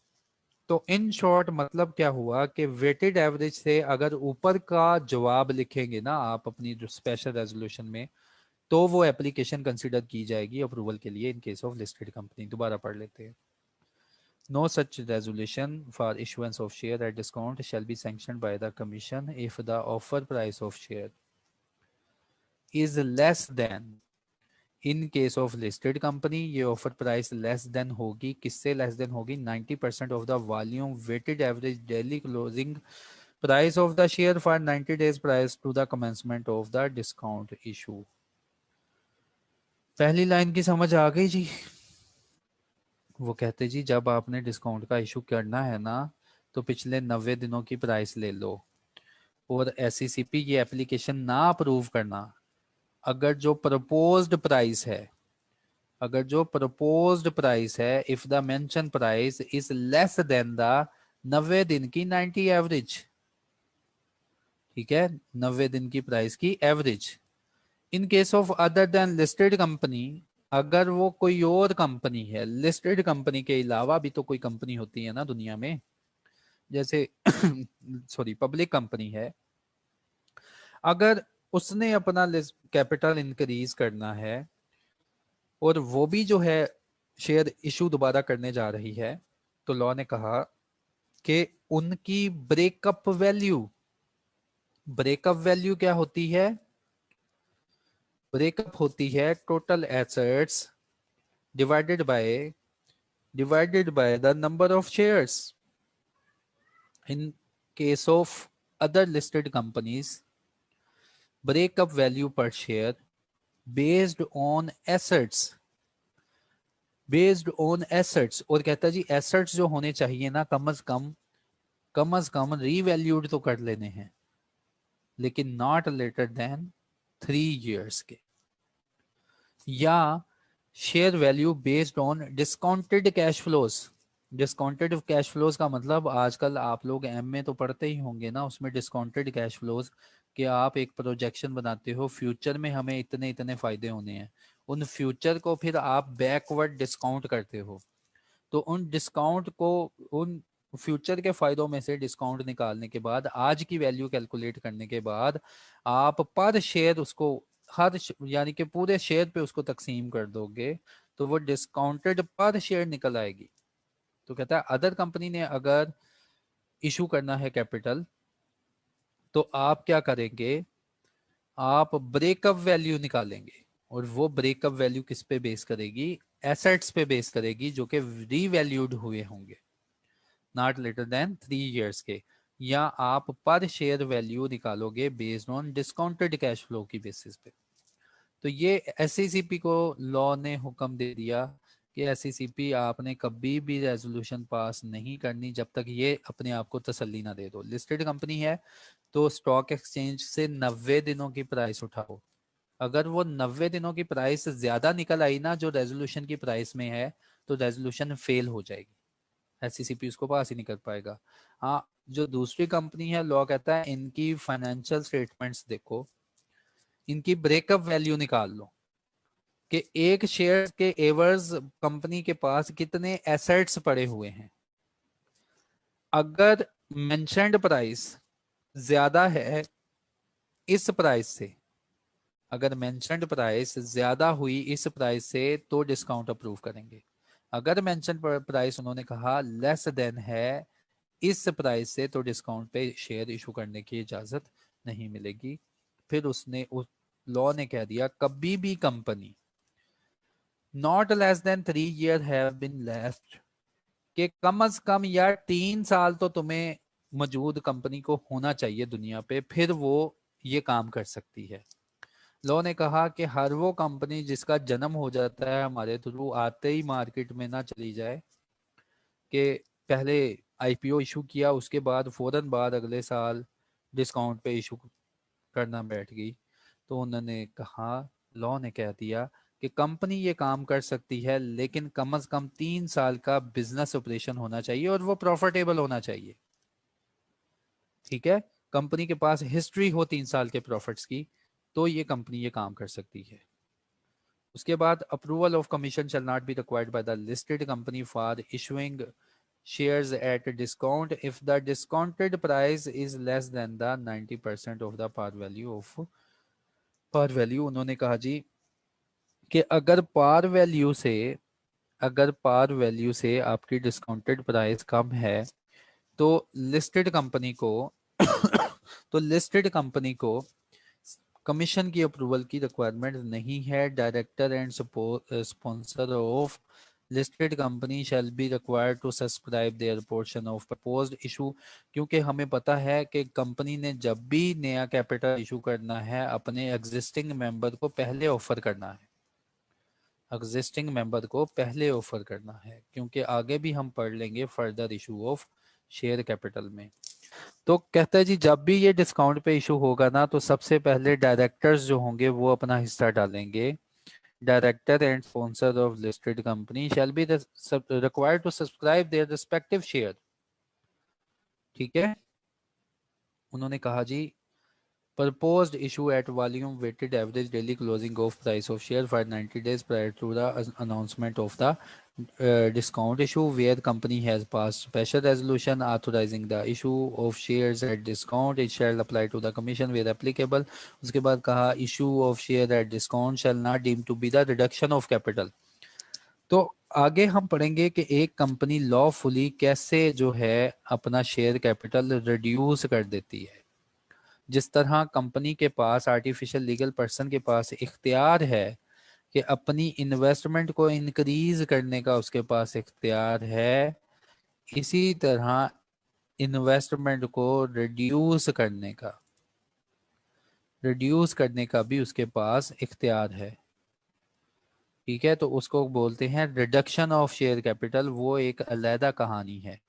तो इन शॉर्ट मतलब क्या हुआ कि वेटेड एवरेज से अगर ऊपर का जवाब लिखेंगे ना आप अपनी जो स्पेशल रेजोल्यूशन में, तो वो एप्लीकेशन कंसिडर की जाएगी अप्रूवल के लिए इन केस ऑफ लिस्टेड कंपनी। दोबारा पढ़ लेते हैं। No such resolution for issuance of share at discount shall be sanctioned by the commission if the offer price of share is less than, in case of listed company ये offer price less than होगी, किससे less than होगी? 90% of the volume weighted average daily closing price of the share for 90 days price to the commencement of the discount issue. पहली line की समझ आ गई जी? वो कहते जी जब आपने डिस्काउंट का इशू करना है ना, तो पिछले 90 दिनों की प्राइस ले लो और एसईसीपी की एप्लीकेशन ना अप्रूव करना अगर जो प्रपोज्ड प्राइस है, अगर जो प्रपोज्ड प्राइस है, if the mention price is less than the 90 दिन की 90 एवरेज, ठीक है, 90 दिन की प्राइस की average. In case of other than listed company, अगर वो कोई और कंपनी है, लिस्टेड कंपनी के अलावा भी तो कोई कंपनी होती है ना दुनिया में, जैसे सॉरी पब्लिक कंपनी है, अगर उसने अपना कैपिटल इंक्रीज करना है और वो भी जो है शेयर इशू दोबारा करने जा रही है, तो लॉ ने कहा कि उनकी ब्रेकअप वैल्यू, ब्रेकअप वैल्यू क्या होती है? ब्रेकअप होती है total assets divided by the number of shares. In case of other listed companies, breakup value per share based on assets, based on assets. और कहता है जी एसेट्स जो होने चाहिए ना कम अज कम रीवैल्यूड तो कर लेने हैं, लेकिन नॉट लेटर देन 3 years के। या share value based on discounted cash flows. Discounted cash flows का मतलब आजकल आप लोग एम में तो पढ़ते ही होंगे ना, उसमें डिस्काउंटेड कैश फ्लोज कि आप एक प्रोजेक्शन बनाते हो, फ्यूचर में हमें इतने इतने फायदे होने हैं, उन फ्यूचर को फिर आप बैकवर्ड डिस्काउंट करते हो, तो उन डिस्काउंट को, उन फ्यूचर के फायदों में से डिस्काउंट निकालने के बाद आज की वैल्यू कैलकुलेट करने के बाद आप पर शेयर उसको यानी कि पूरे शेयर पे उसको तकसीम कर दोगे, तो वो डिस्काउंटेड पर शेयर निकल आएगी। तो कहता है अदर कंपनी ने अगर इशू करना है कैपिटल, तो आप क्या करेंगे? आप ब्रेकअप वैल्यू निकालेंगे, और वो ब्रेकअप वैल्यू किस पे बेस करेगी? एसेट्स पे बेस करेगी जो कि रीवैल्यूड हुए होंगे नॉट लेटर देन 3 years के। या आप पर शेयर वैल्यू निकालोगे based on discounted cash flow की बेसिस पे। तो ये एसईसीपी को लॉ ने हुक्म दे दिया कि एसईसीपी आपने कभी भी रेजोल्यूशन पास नहीं करनी जब तक ये अपने आप को तसल्ली ना दे दो। लिस्टेड कंपनी है तो स्टॉक एक्सचेंज से 90 दिनों की प्राइस उठाओ, अगर वो 90 दिनों की प्राइस ज्यादा निकल आई ना जो रेजोल्यूशन की प्राइस में है, तो रेजोल्यूशन फेल हो जाएगी, एससीसीपी उसको पास ही नहीं कर पाएगा। हाँ, जो दूसरी कंपनी है लॉ कहता है इनकी फाइनेंशियल स्टेटमेंट्स देखो, इनकी ब्रेकअप वैल्यू निकाल लो कि एक शेयर के एवर्स कंपनी के पास कितने एसेट्स पड़े हुए हैं। अगर मेंशन्ड प्राइस ज्यादा है इस प्राइस से, अगर मेंशन्ड प्राइस ज्यादा हुई इस प्राइस से, तो डिस्काउंट अप्रूव करेंगे। अगर मेंशन प्राइस उन्होंने कहा लेस देन है इस प्राइस से, तो डिस्काउंट पे शेयर इशू करने की इजाजत नहीं मिलेगी। फिर उसने उस लॉ ने कह दिया कभी भी company not less than 3 years have been left, कि कम अज कम या 3 साल तो तुम्हें मौजूद कंपनी को होना चाहिए दुनिया पे, फिर वो ये काम कर सकती है। लॉ ने कहा कि हर वो कंपनी जिसका जन्म हो जाता है हमारे थ्रू, आते ही मार्केट में ना चली जाए कि पहले आईपीओ इशू किया उसके बाद फौरन बाद अगले साल डिस्काउंट पे इशू करना बैठ गई। तो उन्होंने कहा, लॉ ने कह दिया कि कंपनी ये काम कर सकती है, लेकिन कम से कम 3 साल का बिजनेस ऑपरेशन होना चाहिए और वो प्रॉफिटेबल होना चाहिए। ठीक है, कंपनी के पास हिस्ट्री हो 3 साल के प्रॉफिट्स की, तो ये कंपनी ये काम कर सकती है। उसके बाद approval of commission shall not be required by the listed company for issuing shares at a discount if the discounted price is less than the 90% of the par value of par value। उन्होंने कहा जी कि अगर par value से आपकी discounted price कम है तो listed company को तो लिस्टेड कंपनी को कमीशन की अप्रूवल की रिक्वायरमेंट नहीं है। Director and sponsor of listed company shall be required to subscribe their portion of proposed issue. क्योंकि हमें पता है कि कंपनी ने जब भी नया कैपिटल इशू करना है अपने एग्जिस्टिंग मेंबर को पहले ऑफर करना है, एग्जिस्टिंग मेंबर को पहले ऑफर करना है, क्योंकि आगे भी हम पढ़ लेंगे further issue of share capital में। तो कहता है जी जब भी ये डिस्काउंट पे इशू होगा ना तो सबसे पहले डायरेक्टर्स जो होंगे वो अपना हिस्सा डालेंगे। Director and sponsor of listed company shall be required to subscribe their respective share. ठीक है, उन्होंने कहा जी proposed issue at volume weighted average daily closing of price of share for 90 days prior to the announcement of the discount issue where company has passed special resolution authorizing the issue of shares at discount, it shall apply to the commission where applicable। उसके बाद कहा issue of share at discount shall not deem to be the reduction of capital। तो आगे हम पढ़ेंगे कि एक company lawfully कैसे जो है अपना शेयर कैपिटल रिड्यूस कर देती है। जिस तरह कंपनी के पास आर्टिफिशियल लीगल पर्सन के पास इख्तियार है कि अपनी इन्वेस्टमेंट को इंक्रीज करने का उसके पास इख्तियार है, इसी तरह इन्वेस्टमेंट को रिड्यूस करने का भी उसके पास इख्तियार है। ठीक है, तो उसको बोलते हैं रिडक्शन ऑफ शेयर कैपिटल, वो एक अलहदा कहानी है।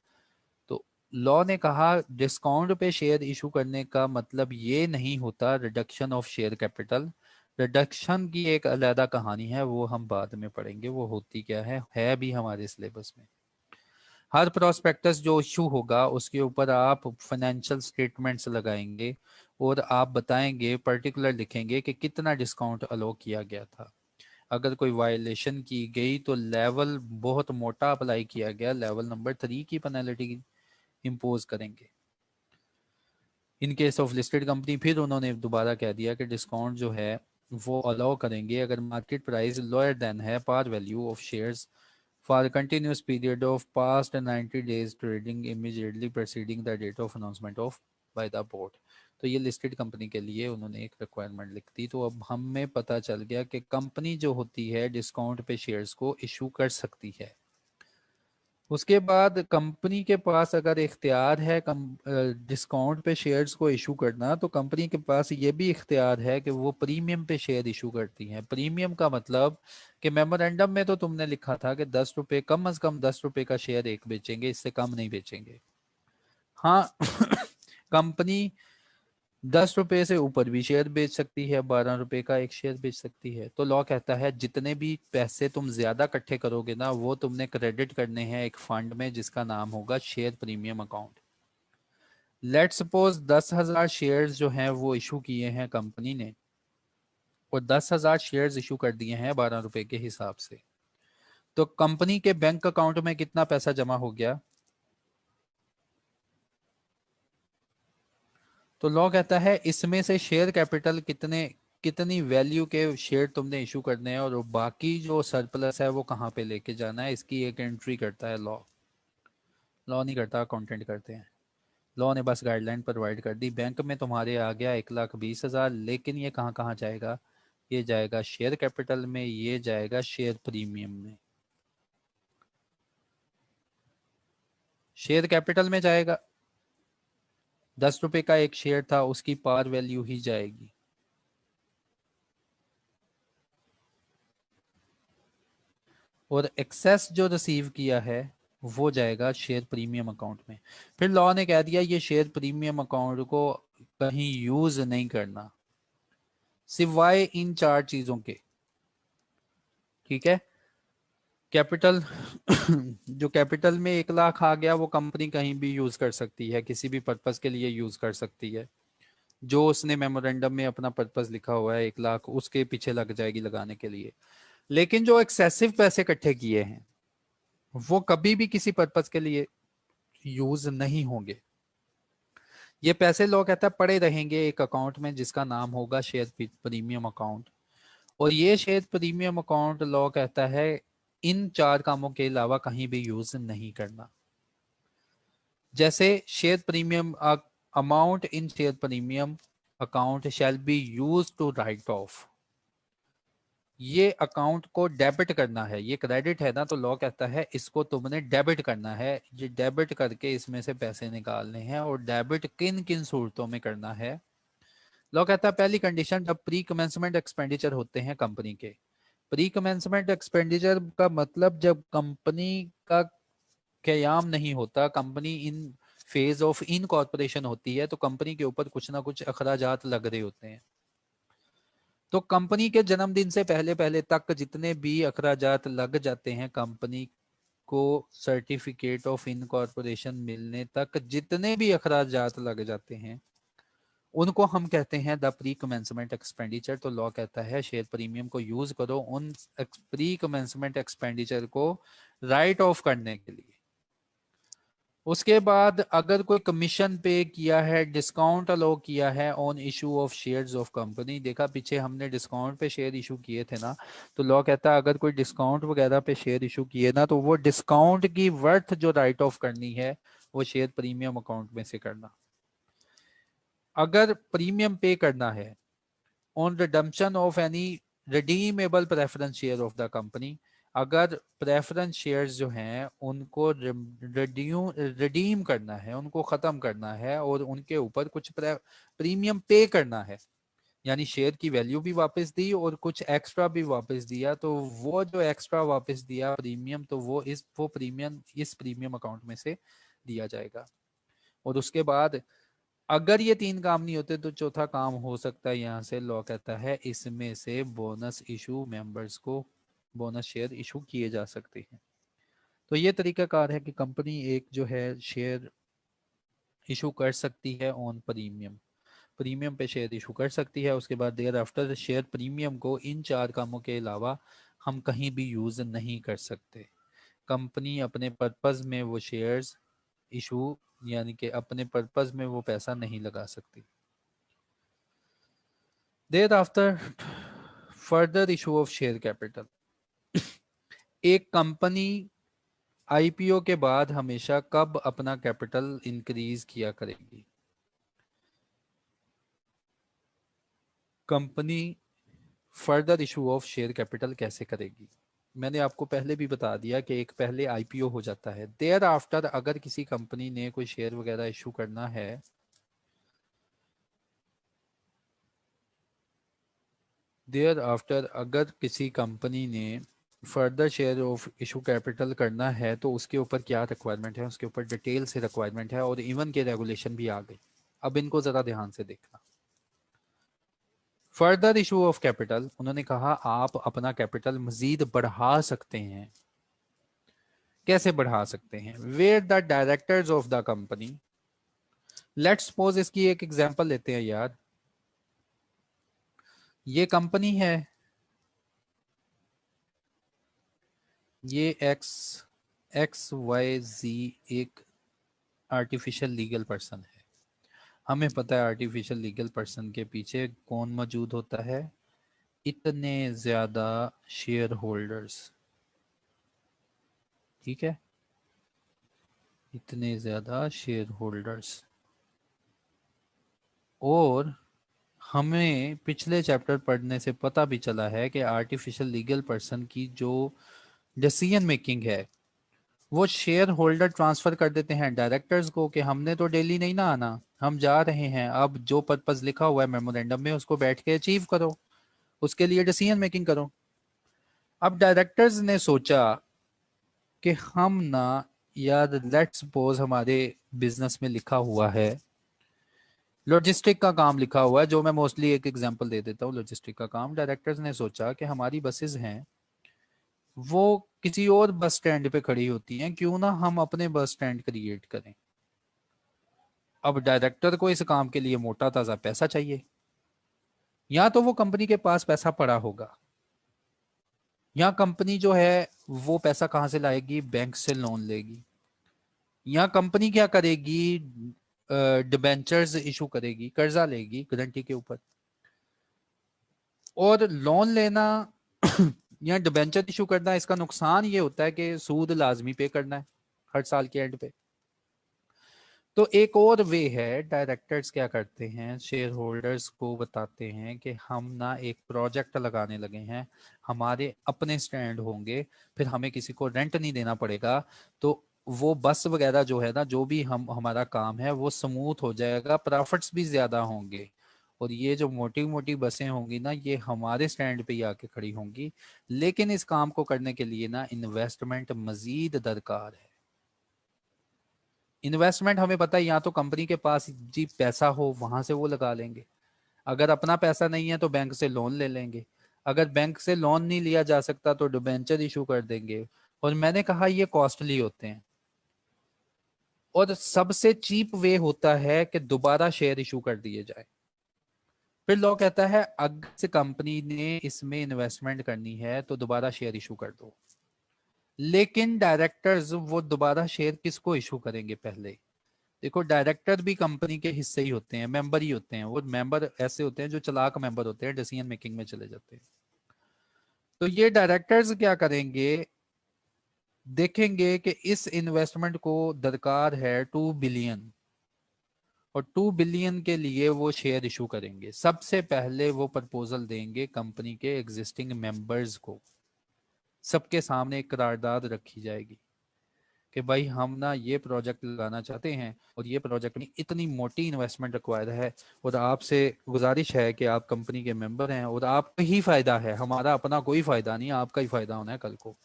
तो लॉ ने कहा डिस्काउंट पे शेयर इशू करने का मतलब ये नहीं होता reduction of share capital. Reduction की एक अलहदा कहानी है, वो हम बाद में पढ़ेंगे वो होती क्या है भी हमारे सिलेबस में। हर प्रोस्पेक्टस जो इशू होगा उसके ऊपर आप फाइनेंशियल स्टेटमेंट्स लगाएंगे और आप बताएंगे पर्टिकुलर लिखेंगे कि कितना डिस्काउंट अलो किया गया था। अगर कोई वायलेशन की गई तो लेवल बहुत मोटा अप्लाई किया गया, लेवल नंबर 3 की पेनल्टी इम्पोज करेंगे। इन केस ऑफ लिस्टेड कंपनी फिर उन्होंने दोबारा कह दिया कि डिस्काउंट जो है वो अलाउ करेंगे अगर मार्केट प्राइस लोअर देन है par value of shares for continuous period of past 90 days trading immediately preceding the date of announcement of by the board. तो ये लिस्टेड कंपनी के लिए उन्होंने एक रिक्वायरमेंट लिख दी। तो अब हमें पता चल गया कि कंपनी जो होती है डिस्काउंट पे शेयर्स को इशू कर सकती है। उसके बाद कंपनी के पास अगर इख्तियार है डिस्काउंट पे शेयर्स को इशू करना, तो कंपनी के पास ये भी इख्तियार है कि वो प्रीमियम पे शेयर इशू करती है। प्रीमियम का मतलब कि मेमोरेंडम में तो तुमने लिखा था कि 10 रुपए, कम अज कम 10 रुपए का शेयर एक बेचेंगे, इससे कम नहीं बेचेंगे। हाँ कंपनी 10 रुपए से ऊपर भी शेयर बेच सकती है, 12 रुपए का एक शेयर बेच सकती है। तो लॉ कहता है जितने भी पैसे तुम ज्यादा इकट्ठे करोगे ना वो तुमने क्रेडिट करने हैं एक फंड में जिसका नाम होगा share premium account. Let suppose 10,000 shares जो हैं वो इशू किए हैं कंपनी ने और 10,000 शेयर्स इशू कर दिए हैं 12 रुपए के हिसाब से। तो कंपनी के बैंक अकाउंट में कितना पैसा जमा हो गया? तो लॉ कहता है इसमें से शेयर कैपिटल कितनी वैल्यू के शेयर तुमने इशू करने हैं और बाकी जो सरप्लस है वो कहाँ पे लेके जाना है, इसकी एक एंट्री करता है लॉ। लॉ नहीं करता, अकाउंटेंट करते हैं। लॉ ने बस गाइडलाइन प्रोवाइड कर दी। बैंक में तुम्हारे आ गया 1,20,000, लेकिन ये कहाँ कहाँ जाएगा? ये जाएगा शेयर कैपिटल में, ये जाएगा शेयर प्रीमियम में। शेयर कैपिटल में जाएगा, 10 रुपए का एक शेयर था उसकी पार वैल्यू ही जाएगी। और एक्सेस जो रिसीव किया है वो जाएगा शेयर प्रीमियम अकाउंट में। फिर लॉ ने कह दिया ये शेयर प्रीमियम अकाउंट को कहीं यूज नहीं करना सिवाय इन 4 चीजों के। ठीक है, कैपिटल जो कैपिटल में 1,00,000 आ गया वो कंपनी कहीं भी यूज कर सकती है, किसी भी पर्पस के लिए यूज कर सकती है। जो उसने मेमोरेंडम में अपना पर्पस लिखा हुआ है 1,00,000 उसके पीछे लग जाएगी लगाने के लिए। लेकिन जो एक्सेसिव पैसे इकट्ठे किए हैं वो कभी भी किसी पर्पस के लिए यूज नहीं होंगे। ये पैसे लॉ कहता है पड़े रहेंगे एक अकाउंट में जिसका नाम होगा शेयर प्रीमियम अकाउंट। और ये शेयर प्रीमियम अकाउंट लॉ कहता है इन 4 कामों के अलावा कहीं भी यूज नहीं करना। जैसे share premium amount in share premium account shall be use to write off. ये अकाउंट को डेबिट करना है, ये क्रेडिट है ना, तो लॉ कहता है इसको तुमने डेबिट करना है। ये डेबिट करके इसमें से पैसे निकालने हैं। और डेबिट किन किन सूरतों में करना है? लॉ कहता है पहली कंडीशन जब प्री कमेंसमेंट एक्सपेंडिचर होते हैं कंपनी के। प्री कमेंसमेंट एक्सपेंडिचर का मतलब जब कंपनी का कयाम नहीं होता, company in phase of incorporation होती है, तो कंपनी के ऊपर कुछ ना कुछ अखराजात लग रहे होते हैं। तो कंपनी के जन्मदिन से पहले पहले तक जितने भी अखराजात लग जाते हैं कंपनी को सर्टिफिकेट ऑफ इनकॉर्पोरेशन मिलने तक जितने भी अखराजात लग जाते हैं उनको हम कहते हैं द प्री कमेंसमेंट एक्सपेंडिचर। तो लॉ कहता है शेयर प्रीमियम को यूज करो उन प्री कमेंसमेंट एक्सपेंडिचर को राइट ऑफ करने के लिए। उसके बाद अगर कोई कमीशन पे किया है, डिस्काउंट अलो किया है on issue of shares of company, देखा पीछे हमने डिस्काउंट पे शेयर इशू किए थे ना, तो लॉ कहता है अगर कोई डिस्काउंट वगैरह पे शेयर इशू किए ना, तो वो डिस्काउंट की वर्थ जो राइट ऑफ करनी है वो शेयर प्रीमियम अकाउंट में से करना। अगर प्रीमियम पे करना है on redemption of any redeemable preference share of the company, अगर प्रेफरेंस शेयर्स जो हैं उनको रिडीम करना है, उनको खत्म करना है और उनके ऊपर कुछ प्रीमियम पे करना है, यानी शेयर की वैल्यू भी वापस दी और कुछ एक्स्ट्रा भी वापस दिया, तो वो जो एक्स्ट्रा वापस दिया प्रीमियम, तो वो प्रीमियम इस प्रीमियम अकाउंट में से दिया जाएगा। और उसके बाद अगर ये 3 काम नहीं होते तो चौथा काम हो सकता है, यहाँ से लॉ कहता है इसमें से बोनस इशू मेंबर्स को बोनस शेयर इशू किए जा सकते हैं। तो ये तरीकाकार है कि कंपनी एक जो है शेयर इशू कर सकती है ऑन प्रीमियम, प्रीमियम पे शेयर इशू कर सकती है। उसके बाद देयर आफ्टर शेयर प्रीमियम को इन 4 कामों के अलावा हम कहीं भी यूज नहीं कर सकते। कंपनी अपने पर्पज में वो शेयर्स इशू यानी कि अपने पर्पज में वो पैसा नहीं लगा सकती। There after further issue of share capital, एक कंपनी आईपीओ के बाद हमेशा कब अपना कैपिटल इंक्रीज किया करेगी? Company further issue of share capital कैसे करेगी? मैंने आपको पहले भी बता दिया कि एक पहले आईपीओ हो जाता है, देयर आफ्टर अगर किसी कंपनी ने कोई शेयर वगैरह इशू करना है, देयर आफ्टर अगर किसी कंपनी ने further share of issue capital करना है तो उसके ऊपर क्या रिक्वायरमेंट है, उसके ऊपर डिटेल से रिक्वायरमेंट है और इवन के रेगुलेशन भी आ गई। अब इनको जरा ध्यान से देखना। फर्दर इशू ऑफ कैपिटल, उन्होंने कहा आप अपना कैपिटल मजीद बढ़ा सकते हैं। कैसे बढ़ा सकते हैं? Where the directors of the company, let's suppose इसकी एक एग्जांपल लेते हैं यार, ये कंपनी है, ये XYZ एक आर्टिफिशियल लीगल पर्सन है। हमें पता है आर्टिफिशियल लीगल पर्सन के पीछे कौन मौजूद होता है? इतने ज्यादा शेयर होल्डर्स, ठीक है, इतने ज्यादा शेयर होल्डर्स। और हमें पिछले चैप्टर पढ़ने से पता भी चला है कि आर्टिफिशियल लीगल पर्सन की जो डिसीजन मेकिंग है वो शेयर होल्डर ट्रांसफर कर देते हैं डायरेक्टर्स को कि हमने तो डेली नहीं ना आना, हम जा रहे हैं, अब जो पर्पस लिखा हुआ है मेमोरेंडम में उसको बैठ के अचीव करो, उसके लिए डिसीजन मेकिंग करो। अब डायरेक्टर्स ने सोचा कि हम ना, यार लेट्स सपोज हमारे बिजनेस में लिखा हुआ है, लॉजिस्टिक का काम लिखा हुआ है, जो मैं मोस्टली एक एग्जांपल दे देता हूँ, लॉजिस्टिक का काम। डायरेक्टर्स ने सोचा कि हमारी बसेस हैं वो किसी और बस स्टैंड पे खड़ी होती हैं, क्यों ना हम अपने बस स्टैंड क्रिएट करें। अब डायरेक्टर को इस काम के लिए मोटा ताजा पैसा चाहिए, या तो वो कंपनी के पास पैसा पड़ा होगा, या कंपनी जो है वो पैसा कहां से लाएगी? बैंक से लोन लेगी, यहाँ कंपनी क्या करेगी, डिबेंचर्स इशू करेगी, कर्जा लेगी गारंटी के ऊपर। और लोन लेना या डिबेंचर इशू करना, इसका नुकसान ये होता है कि सूद लाजमी पे करना है हर साल के एंड पे। तो एक और वे है, डायरेक्टर्स क्या करते हैं, शेयर होल्डर्स को बताते हैं कि हम ना एक प्रोजेक्ट लगाने लगे हैं, हमारे अपने स्टैंड होंगे, फिर हमें किसी को रेंट नहीं देना पड़ेगा, तो वो बस वगैरह जो है ना, जो भी हमारा काम है वो स्मूथ हो जाएगा, प्रॉफिट्स भी ज्यादा होंगे। और ये जो मोटी मोटी बसें होंगी ना, ये हमारे स्टैंड पे ही आके खड़ी होंगी। लेकिन इस काम को करने के लिए ना इन्वेस्टमेंट मजीद दरकार है। इन्वेस्टमेंट हमें पता है, या तो कंपनी के पास जी पैसा हो वहां से वो लगा लेंगे, अगर अपना पैसा नहीं है तो बैंक से लोन ले लेंगे, अगर बैंक से लोन नहीं लिया जा सकता तो डिबेंचर इशू कर देंगे। और मैंने कहा ये कॉस्टली होते हैं। और सबसे चीप वे होता है कि दोबारा शेयर इशू कर दिए जाए। फिर लोग कहता है अगर से कंपनी ने इसमें इन्वेस्टमेंट करनी है तो दोबारा शेयर इशू कर दो। लेकिन डायरेक्टर्स वो दोबारा शेयर किसको इशू करेंगे पहले? देखो, डायरेक्टर भी कंपनी के हिस्से ही होते हैं, मेंबर ही होते हैं। वो मेंबर ऐसे होते हैं जो चालाक मेंबर होते हैं, डिसीजन मेकिंग में चले जाते हैं। तो ये डायरेक्टर्स क्या करेंगे, देखेंगे कि इस इन्वेस्टमेंट को दरकार है 2 बिलियन, और 2 बिलियन के लिए वो शेयर इशू करेंगे। सबसे पहले वो प्रपोजल देंगे कंपनी के एग्जिस्टिंग मेंबर्स को, सबके सामने एक करारदाद रखी जाएगी कि भाई हम ना ये प्रोजेक्ट लगाना चाहते हैं, और ये प्रोजेक्ट में इतनी मोटी इन्वेस्टमेंट रिक्वायर्ड है, और आपसे गुजारिश है कि आप कंपनी के मेंबर हैं और आपका ही फायदा है, हमारा अपना कोई फायदा नहीं, आपका ही फायदा होना है कल को।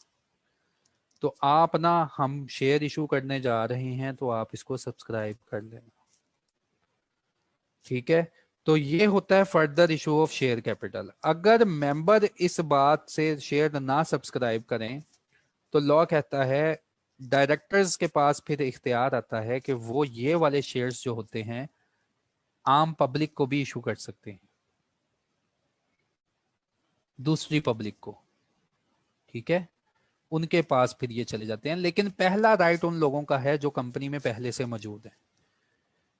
तो आप ना, हम शेयर इशू करने जा रहे हैं तो आप इसको सब्सक्राइब कर लेना, ठीक है। तो ये होता है further issue of share capital. अगर मेंबर इस बात से शेयर ना सब्सक्राइब करें तो लॉ कहता है डायरेक्टर्स के पास फिर इख्तियार आता है कि वो ये वाले शेयर्स जो होते हैं आम पब्लिक को भी इशू कर सकते हैं, दूसरी पब्लिक को, ठीक है। उनके पास फिर ये चले जाते हैं, लेकिन पहला राइट उन लोगों का है जो कंपनी में पहले से मौजूद है।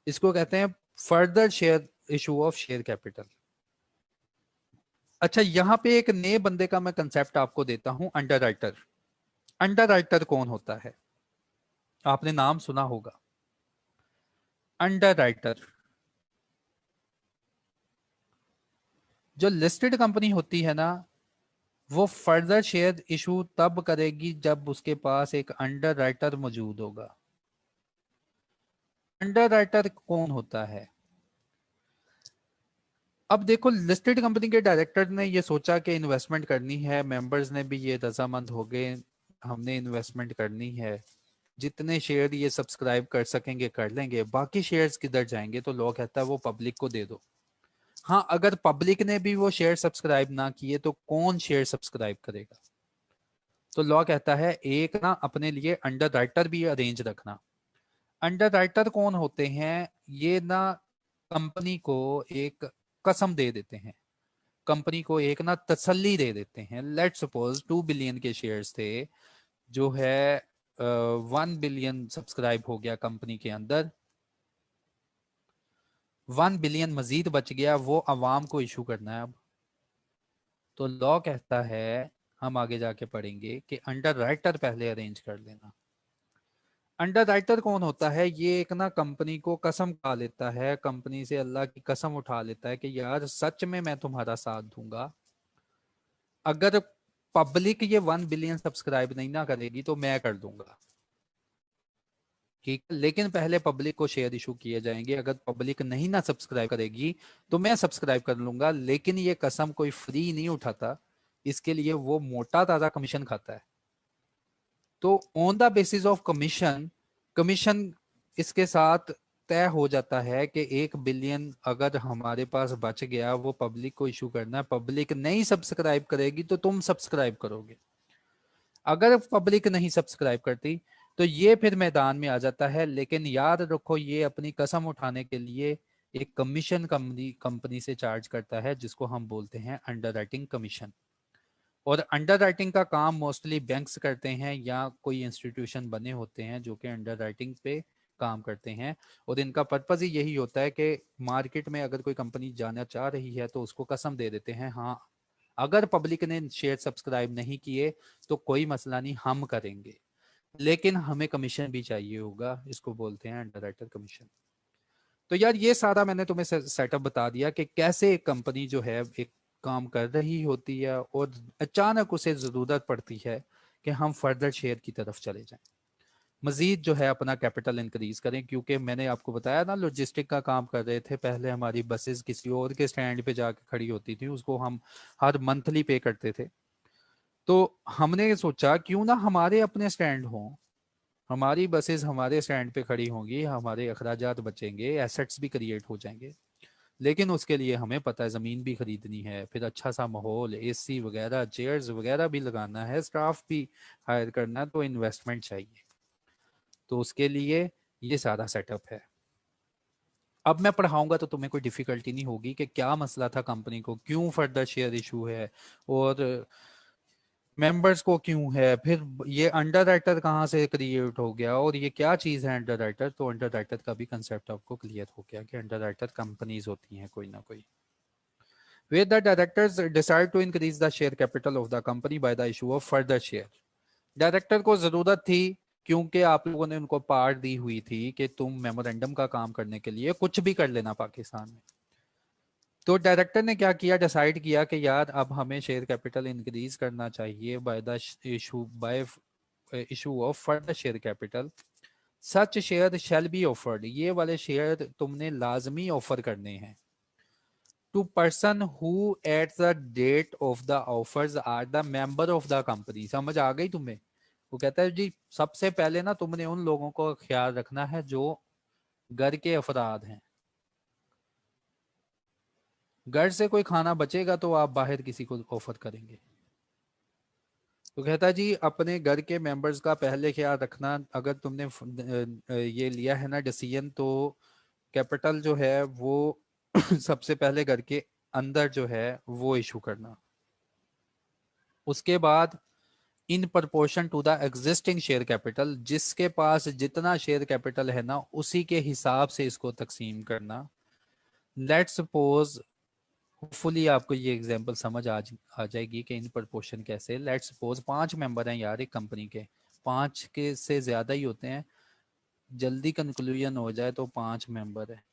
इसको कहते हैं further share issue of share capital. अच्छा, यहां पे एक नए बंदे का मैं कंसेप्ट आपको देता हूं, अंडर राइटर। अंडर राइटर कौन होता है? आपने नाम सुना होगा, अंडर राइटर। जो लिस्टेड कंपनी होती है ना, वो फर्दर शेयर इशू तब करेगी जब उसके पास एक अंडर राइटर मौजूद होगा। अंडर राइटर कौन होता है? अब देखो, लिस्टेड कंपनी के डायरेक्टर ने ये सोचा कि इन्वेस्टमेंट करनी है, मेंबर्स ने भी ये रजामंद हो गए, हमने इन्वेस्टमेंट करनी है, जितने शेयर ये सब्सक्राइब कर सकेंगे कर लेंगे, बाकी शेयर्स किधर जाएंगे? तो लोग कहता है वो पब्लिक को दे दो। हाँ, अगर पब्लिक ने भी वो शेयर सब्सक्राइब ना किए तो कौन शेयर सब्सक्राइब करेगा? तो लॉ कहता है एक ना अपने लिए अंडर राइटर भी अरेंज रखना। अंडर राइटर कौन होते हैं? ये ना कंपनी को एक कसम दे देते हैं, कंपनी को एक ना तसल्ली दे देते हैं। लेट सपोज 2 बिलियन के शेयर्स थे, जो है 1 बिलियन सब्सक्राइब हो गया कंपनी के अंदर, 1 बिलियन मजीद बच गया, वो अवाम को इशू करना है अब। तो लॉ कहता है, हम आगे जाके पढ़ेंगे कि अंडर राइटर पहले अरेंज कर लेना। अंडर राइटर कौन होता है? ये एक ना कंपनी को कसम खा लेता है, कंपनी से अल्लाह की कसम उठा लेता है कि यार सच में मैं तुम्हारा साथ दूंगा, अगर पब्लिक ये 1 बिलियन सब्सक्राइब नहीं ना करेगी तो मैं कर दूंगा, ठीक है। लेकिन पहले पब्लिक को शेयर इशू किए जाएंगे, अगर पब्लिक नहीं ना सब्सक्राइब करेगी तो मैं सब्सक्राइब कर लूंगा। लेकिन ये कसम कोई फ्री नहीं उठाता, इसके लिए वो मोटा ताजा कमीशन खाता है। तो on the basis of commission, commission इसके साथ तय हो जाता है कि 1 बिलियन अगर हमारे पास बच गया, वो पब्लिक को इशू करना है, पब्लिक नहीं सब्सक्राइब करेगी तो तुम सब्सक्राइब करोगे। अगर पब्लिक नहीं सब्सक्राइब करती तो ये फिर मैदान में आ जाता है। लेकिन याद रखो, ये अपनी कसम उठाने के लिए एक कमीशन कंपनी से चार्ज करता है, जिसको हम बोलते हैं अंडरराइटिंग कमीशन। और अंडर राइटिंग का काम मोस्टली बैंक्स करते हैं या कोई इंस्टीट्यूशन बने होते हैं जो कि अंडर राइटिंग पे काम करते हैं। और इनका पर्पज ही यही होता है कि मार्केट में अगर कोई कंपनी जाना चाह रही है तो उसको कसम दे देते हैं, हाँ अगर पब्लिक ने शेयर सब्सक्राइब नहीं किए तो कोई मसला नहीं, हम करेंगे, लेकिन हमें कमीशन भी चाहिए होगा, इसको बोलते हैं अंडर राइटर कमीशन। तो यार ये सारा मैंने तुम्हें सेटअप बता दिया कि कैसे एक कंपनी जो है एक काम कर रही होती है और अचानक उसे ज़रूरत पड़ती है कि हम फर्दर शेयर की तरफ चले जाएं, मजीद जो है अपना कैपिटल इंक्रीज करें। क्योंकि मैंने आपको बताया ना लॉजिस्टिक का काम कर रहे थे, पहले हमारी बसेस किसी और के स्टैंड पे जाके खड़ी होती थी, उसको हम हर मंथली पे करते थे। तो हमने सोचा क्यों ना हमारे अपने स्टैंड हों, हमारी बसेस हमारे स्टैंड पे खड़ी होंगी, हमारे अखराजात बचेंगे, एसेट्स भी क्रिएट हो जाएंगे। लेकिन उसके लिए हमें पता है ज़मीन भी खरीदनी है, फिर अच्छा सा माहौल, एसी वगैरह, चेयर्स वगैरह भी लगाना है, स्टाफ भी हायर करना है, तो इन्वेस्टमेंट चाहिए। तो उसके लिए ये सारा सेटअप है। अब मैं पढ़ाऊंगा तो तुम्हें कोई डिफिकल्टी नहीं होगी कि क्या मसला था कंपनी को, क्यों फर्दर शेयर इशू है, और मेंबर्स को क्यों है, फिर ये अंडर राइटर कहाँ से क्रिएट हो गया, और ये क्या चीज़ है अंडर राइटर। तो अंडर राइटर का भी कंसेप्ट आपको क्लियर हो गया कि अंडर राइटर कंपनीज होती हैं कोई ना कोई। Where the directors decide to increase the share capital of the company by the issue of further share। Director को जरूरत थी क्योंकि आप लोगों ने उनको पावर दी हुई थी कि तुम मेमोरेंडम का काम करने के लिए कुछ भी कर लेना पाकिस्तान में। तो डायरेक्टर ने क्या किया, डिसाइड किया कि यार अब हमें शेयर कैपिटल इंक्रीज करना चाहिए by issue of further share capital. Such share shall be offered, ये वाले शेयर तुमने लाजमी ऑफर करने हैं to person who at the date of the offers are the member of the company. समझ आ गई तुम्हें? वो कहता है जी सबसे पहले ना तुमने उन लोगों को ख्याल रखना है जो घर के अफराद हैं। घर से कोई खाना बचेगा तो आप बाहर किसी को ऑफर करेंगे। तो कहता है जी अपने घर के मेंबर्स का पहले ख्याल रखना। अगर तुमने ये लिया है ना डिसीजन, तो कैपिटल जो है वो सबसे पहले घर के अंदर जो है वो इशू करना। उसके बाद in proportion to the existing share capital, जिसके पास जितना शेयर कैपिटल है ना उसी के हिसाब से इसको तकसीम करना। लेट्स सपोज, होपफुली आपको ये एग्जांपल समझ आ जाएगी कि इन प्रपोर्शन कैसे। लेट्स सपोज 5 मेंबर हैं यार एक कंपनी के, 5 के से ज्यादा ही होते हैं, जल्दी कंक्लूजन हो जाए तो 5 मेंबर है।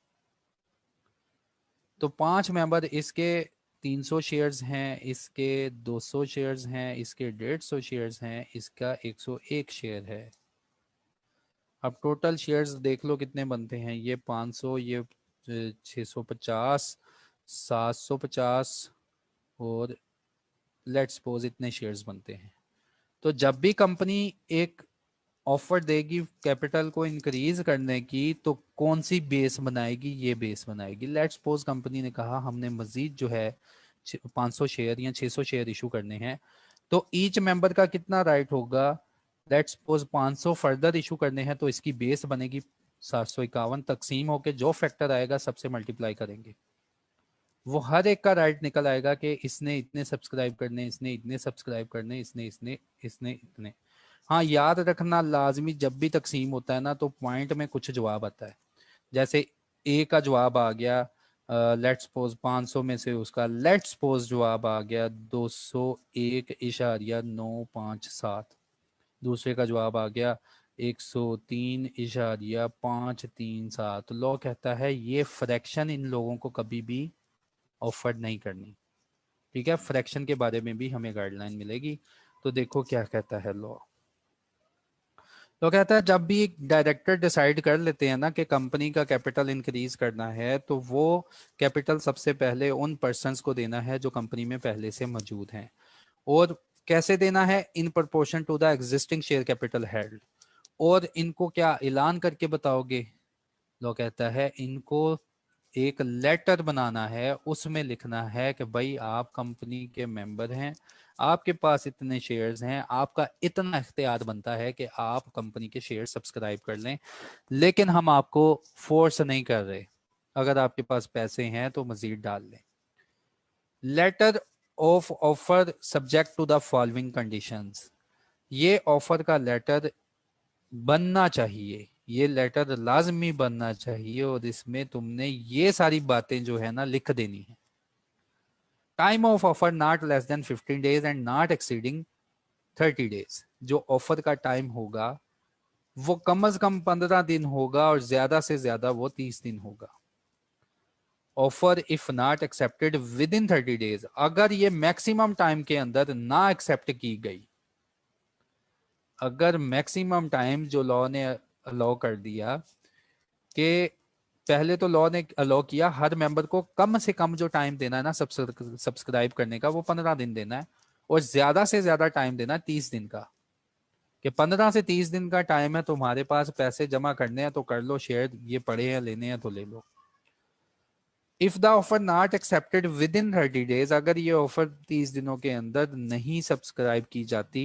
तो 5 मेंबर, इसके 300 शेयर्स हैं, इसके 200 शेयर्स हैं, इसके 150 शेयर्स हैं, इसका 101 शेयर है। अब टोटल शेयर्स देख लो कितने बनते हैं, ये 500, ये 650, 750, और लेट्स सपोज इतने शेयर्स बनते हैं। तो जब भी कंपनी एक ऑफर देगी कैपिटल को इंक्रीज करने की, तो कौन सी बेस बनाएगी, ये बेस बनाएगी। लेट्स सपोज कंपनी ने कहा हमने मजीद जो है 500 शेयर या 600 शेयर इशू करने हैं, तो ईच मेंबर का कितना राइट होगा। लेट्स सपोज 500 फर्दर इशू करने हैं, तो इसकी बेस बनेगी 751, तकसीम होके जो फैक्टर आएगा सबसे मल्टीप्लाई करेंगे, वो हर एक का राइट निकल आएगा कि इसने इतने सब्सक्राइब करने, इसने इतने सब्सक्राइब करने, इसने इसने इसने इतने। हाँ याद रखना लाजमी, जब भी तकसीम होता है ना तो पॉइंट में कुछ जवाब आता है। जैसे ए का जवाब आ गया, लेट्स सपोज 500 में से उसका लेट्स सपोज जवाब आ गया 201.957। दूसरे का जवाब आ गया 103.537। तो लॉ कहता है ये फ्रैक्शन इन लोगों को कभी भी ऑफर नहीं करनी। ठीक है, फ्रैक्शन के बारे में भी हमें गाइडलाइन मिलेगी। तो देखो क्या कहता है लॉ। तो कहता है जब भी एक डायरेक्टर डिसाइड कर लेते हैं ना कि कंपनी का कैपिटल इंक्रीज करना है, तो वो कैपिटल सबसे पहले उन पर्सनस को देना है जो कंपनी में पहले से मौजूद हैं। और कैसे देना है, in proportion to the existing share capital held. और इनको क्या ऐलान करके बताओगे? लो कहता है इनको एक लेटर बनाना है, उसमें लिखना है कि भाई आप कंपनी के मेंबर हैं, आपके पास इतने शेयर्स हैं, आपका इतना इख्तियार बनता है कि आप कंपनी के शेयर सब्सक्राइब कर लें, लेकिन हम आपको फोर्स नहीं कर रहे, अगर आपके पास पैसे हैं तो मजीद डाल लें। Letter of offer subject to the following conditions. ये ऑफर का लेटर बनना चाहिए, ये लेटर लाजमी बनना चाहिए और इसमें तुमने ये सारी बातें जो है ना लिख देनी है। Time of offer not less then 15 days and not exceeding 30 days. जो ऑफर का टाइम होगा वो कम से कम 15 दिन होगा और ज्यादा से ज्यादा वो 30 दिन होगा। Offer if not accepted within 30 days, अगर ये मैक्सिमम टाइम के अंदर ना एक्सेप्ट की गई, अगर मैक्सिमम टाइम जो लॉ ने अलाउ कर दिया कि पहले तो लॉ ने अलाउ किया हर मेंबर को कम से कम जो टाइम देना है ना सब्सक्राइब करने का वो 15 दिन देना है और ज्यादा से ज्यादा टाइम देना है 30 दिन का, कि 15 से 30 दिन का टाइम है तुम्हारे पास, पैसे जमा करने हैं तो कर लो, शेयर ये पड़े हैं लेने हैं तो ले लो। If the offer not accepted within 30 days, अगर ये ऑफर 30 दिनों के अंदर नहीं सब्सक्राइब की जाती,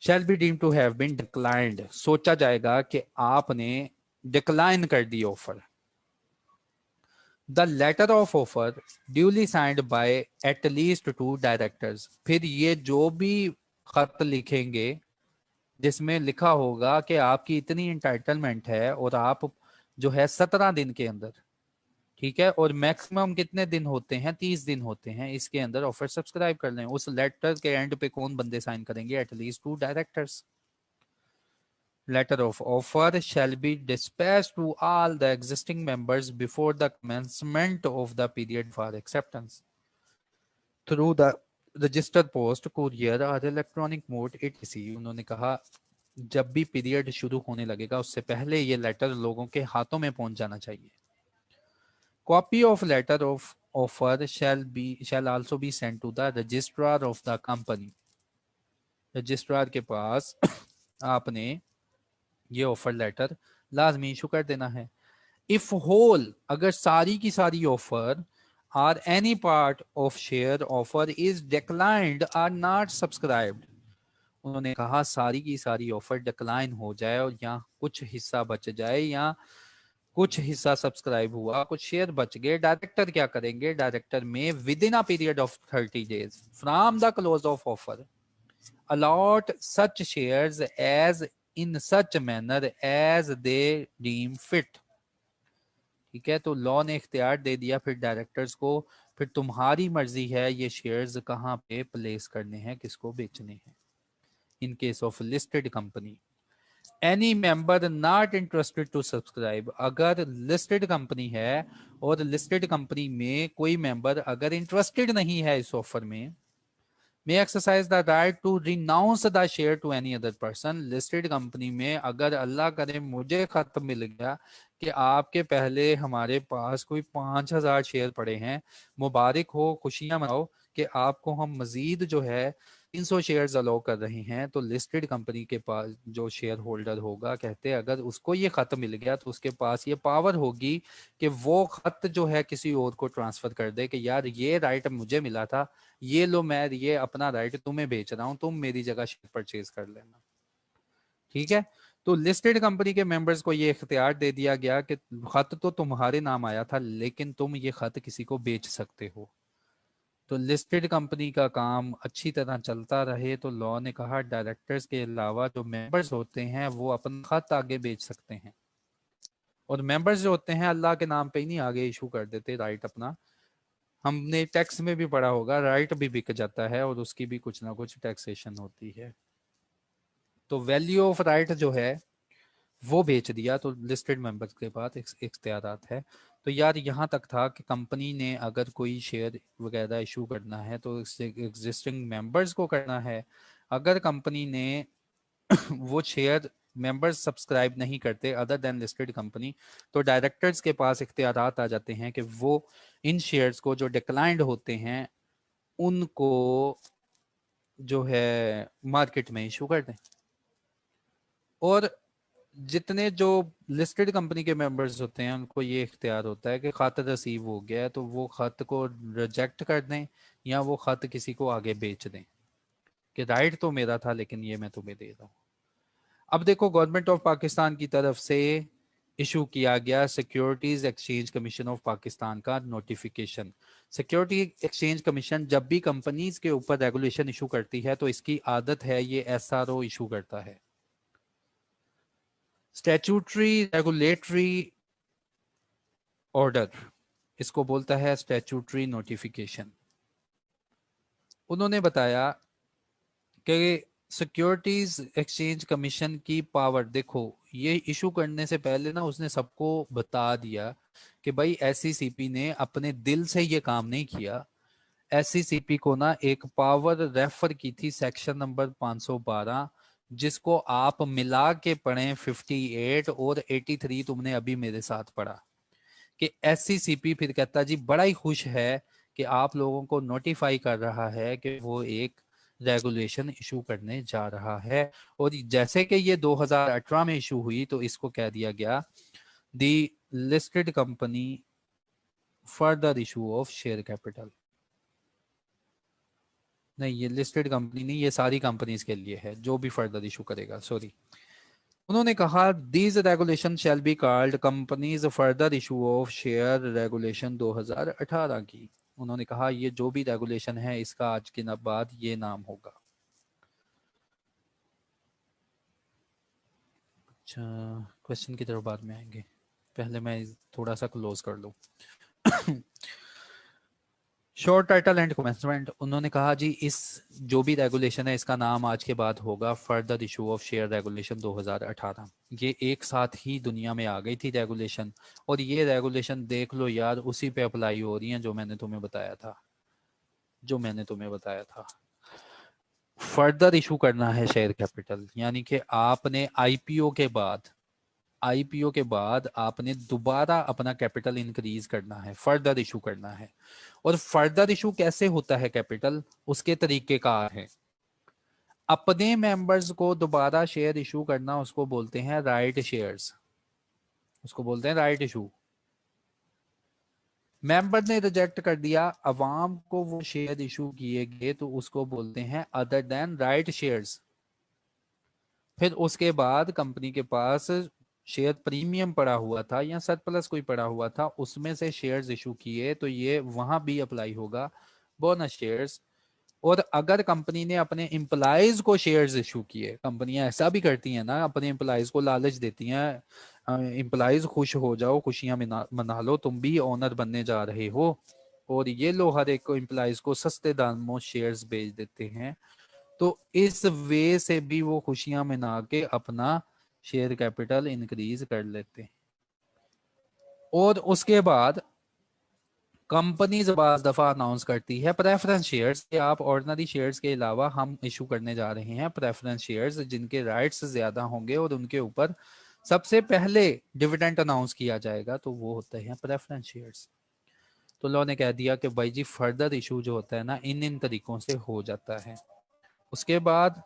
shall be deem to have been declined, सोचा जाएगा कि आपने डिक्लाइन कर दी offer. The letter of offer duly signed by at least 2 directors, फिर ये जो भी खत लिखेंगे जिसमें लिखा होगा कि आपकी इतनी इंटाइटलमेंट है और आप जो है 17 दिन के अंदर, ठीक है, और मैक्सिमम कितने दिन होते हैं 30 दिन होते हैं, इसके अंदर ऑफर सब्सक्राइब कर लें। उस लेटर के एंड पे कौन बंदे साइन करेंगे? At least 2 directors. Letter of offer shall be dispatched to all the existing members before the commencement of the period for acceptance through the registered post, courier or electronic mode etc। उन्होंने कहा जब भी period शुरू होने लगेगा उससे पहले ये लेटर लोगों के हाथों में पहुंच जाना चाहिए। Copy of letter of offer shall also be sent to the registrar of the company। Registrar के पास आपने ये ऑफर लेटर लाजमी इशू कर देना है। इफ होल, अगर सारी की सारी offer or any part of share offer is declined or not subscribed, उन्होंने कहा सारी की सारी ऑफर डिक्लाइन हो जाए और यहाँ कुछ हिस्सा बच जाए या कुछ हिस्सा सब्सक्राइब हुआ, कुछ शेयर बच गए, डायरेक्टर क्या करेंगे? डायरेक्टर में with in a period of 30 days from the close of offer allot such shares as in such manner as they deem fit। ठीक है, तो लॉ ने इख्तियार दे दिया फिर डायरेक्टर्स को, फिर तुम्हारी मर्जी है ये शेयर्स कहाँ पे प्लेस करने हैं, किसको बेचने हैं। In case of listed company, any member not interested to subscribe, अगर लिस्टेड कंपनी है और लिस्टेड कंपनी में कोई मेंबर अगर इंटरेस्टेड नहीं है इस ऑफर में, may exercise the right to renounce the share to any other person। Listed company में अगर अल्लाह करे मुझे खत मिल गया कि आपके पहले हमारे पास कोई 5,000 शेयर पड़े हैं, मुबारक हो, खुशियां मनाओ कि आपको हम मजीद जो है 300 शेयर्स अलाउ कर रहे हैं, तो लिस्टेड कंपनी के पास जो शेयर होल्डर होगा, कहते हैं अगर उसको ये खत मिल गया तो उसके पास ये पावर होगी कि वो खत जो है किसी और को ट्रांसफर कर दे कि यार ये राइट मुझे मिला था, ये लो मैं ये अपना राइट तुम्हें बेच रहा हूं, तुम मेरी जगह शेयर परचेज कर लेना। ठीक है, तो लिस्टेड कंपनी के मेंबर्स को ये इख्तियार दे दिया गया कि खत तो तुम्हारे नाम आया था लेकिन तुम ये खत किसी को बेच सकते हो। तो लिस्टेड कंपनी का काम अच्छी तरह चलता रहे तो लॉ ने कहा डायरेक्टर्स के अलावा जो मेंबर्स होते हैं वो अपना खत आगे बेच सकते हैं, और मेंबर्स जो होते हैं अल्लाह के नाम पे ही नहीं आगे इशू कर देते राइट अपना। हमने टैक्स में भी पढ़ा होगा राइट भी बिक जाता है और उसकी भी कुछ ना कुछ टैक्सेशन होती है। तो वैल्यू ऑफ राइट जो है वो बेच दिया तो लिस्टेड मेंबर्स के पास इख्तियारात है। तो यार यहाँ तक था कि कंपनी ने अगर कोई शेयर वगैरह इशू करना है तो एग्जिस्टिंग मेंबर्स को करना है। अगर कंपनी ने वो शेयर मेंबर्स सब्सक्राइब नहीं करते अदर देन लिस्टेड कंपनी, तो डायरेक्टर्स के पास इख्तियारात आ जाते हैं कि वो इन शेयर्स को जो डिक्लाइंड होते हैं उनको जो है मार्केट में इशू कर दें। और जितने जो लिस्टेड कंपनी के मेंबर्स होते हैं उनको ये इख्तियार होता है कि खत रिसीव हो गया है तो वो खत को रिजेक्ट कर दें या वो खत किसी को आगे बेच दें कि राइट तो मेरा था लेकिन ये मैं तुम्हें दे रहा हूँ। अब देखो गवर्नमेंट ऑफ पाकिस्तान की तरफ से इशू किया गया securities exchange commission of Pakistan का नोटिफिकेशन। सिक्योरिटी एक्सचेंज कमीशन जब भी कंपनीज के ऊपर रेगुलेशन इशू करती है तो इसकी आदत है ये एसआरओ इशू करता है, स्टैट्यूटरी रेगुलेटरी ऑर्डर, इसको बोलता है स्टैट्यूटरी नोटिफिकेशन। उन्होंने बताया कि सिक्योरिटीज एक्सचेंज कमीशन की पावर, देखो ये इशू करने से पहले ना उसने सबको बता दिया कि भाई एससीसीपी ने अपने दिल से ये काम नहीं किया। एससीसीपी को ना एक पावर रेफर की थी सेक्शन नंबर 512, जिसको आप मिला के पढ़ें 58 और 83 तुमने अभी मेरे साथ पढ़ा कि एससीसीपी फिर कहता जी बड़ा ही खुश है कि आप लोगों को नोटिफाई कर रहा है कि वो एक रेगुलेशन इशू करने जा रहा है। और जैसे कि ये 2018 में इशू हुई तो इसको कह दिया गया the listed company further issue of share capital. नहीं, ये लिस्टेड कंपनी नहीं, ये सारी कंपनीज के लिए है जो भी फर्दर इशू करेगा, सॉरी। उन्होंने कहा these regulation shall be called companies further issue of share regulation 2018 की। उन्होंने कहा ये जो भी रेगुलेशन है इसका आज के बाद ये नाम होगा। अच्छा, क्वेश्चन की तरफ बाद में आएंगे, पहले मैं थोड़ा सा क्लोज कर लूं। शॉर्ट टाइटल एंड कमेंसमेंट, उन्होंने कहा जी इस जो भी रेगुलेशन है इसका नाम आज के बाद होगा further issue of share regulation 2018। ये एक साथ ही दुनिया में आ गई थी रेगुलेशन, और ये रेगुलेशन देख लो यार उसी पे अप्लाई हो रही है जो मैंने तुम्हें बताया था। फर्दर इशू करना है शेयर कैपिटल, यानी कि आपने आईपीओ के बाद आपने दोबारा अपना कैपिटल इंक्रीज करना है, फर्दर इशू करना है। और फर्दर इशू कैसे होता है कैपिटल, उसके तरीकेकार है। अपने मेंबर्स को दोबारा शेयर इशू करना उसको बोलते हैं राइट शेयर्स, उसको बोलते हैं राइट इशू। मेंबर ने रिजेक्ट कर दिया, अवाम को वो शेयर इशू किए गए तो उसको बोलते हैं अदर देन राइट शेयर्स। फिर उसके बाद कंपनी के पास शेयर प्रीमियम पड़ा हुआ था या सरप्लस कोई पड़ा हुआ था, उसमें से शेयर्स इशू किए तो ये वहां भी अप्लाई होगा बोनस शेयर्स। और अगर कंपनी ने अपने एम्प्लॉयज को शेयर्स इशू किए, कंपनियां ऐसा भी करती हैं ना, अपने एम्प्लॉयज को लालच देती हैं, एम्प्लॉयज खुश हो जाओ, खुशियां मना लो, तुम भी ओनर बनने जा रहे हो, और ये लो हर एक को एम्प्लॉयज को सस्ते दामों शेयर्स बेच देते हैं। तो इस वे से भी वो खुशियां मना के अपना शेयर कैपिटल इंक्रीज कर लेते हैं। और उसके बाद कंपनी बाज दफा अनाउंस करती है प्रेफरेंस शेयर्स कि आप ऑर्डिनरी शेयर्स के अलावा हम इशू करने जा रहे हैं प्रेफरेंस शेयर्स, जिनके राइट्स ज्यादा होंगे और उनके ऊपर सबसे पहले डिविडेंड अनाउंस किया जाएगा, तो वो होते हैं प्रेफरेंस शेयर्स। तो लॉ ने कह दिया कि भाई जी फर्दर इशू जो होता है ना इन तरीकों से हो जाता है। उसके बाद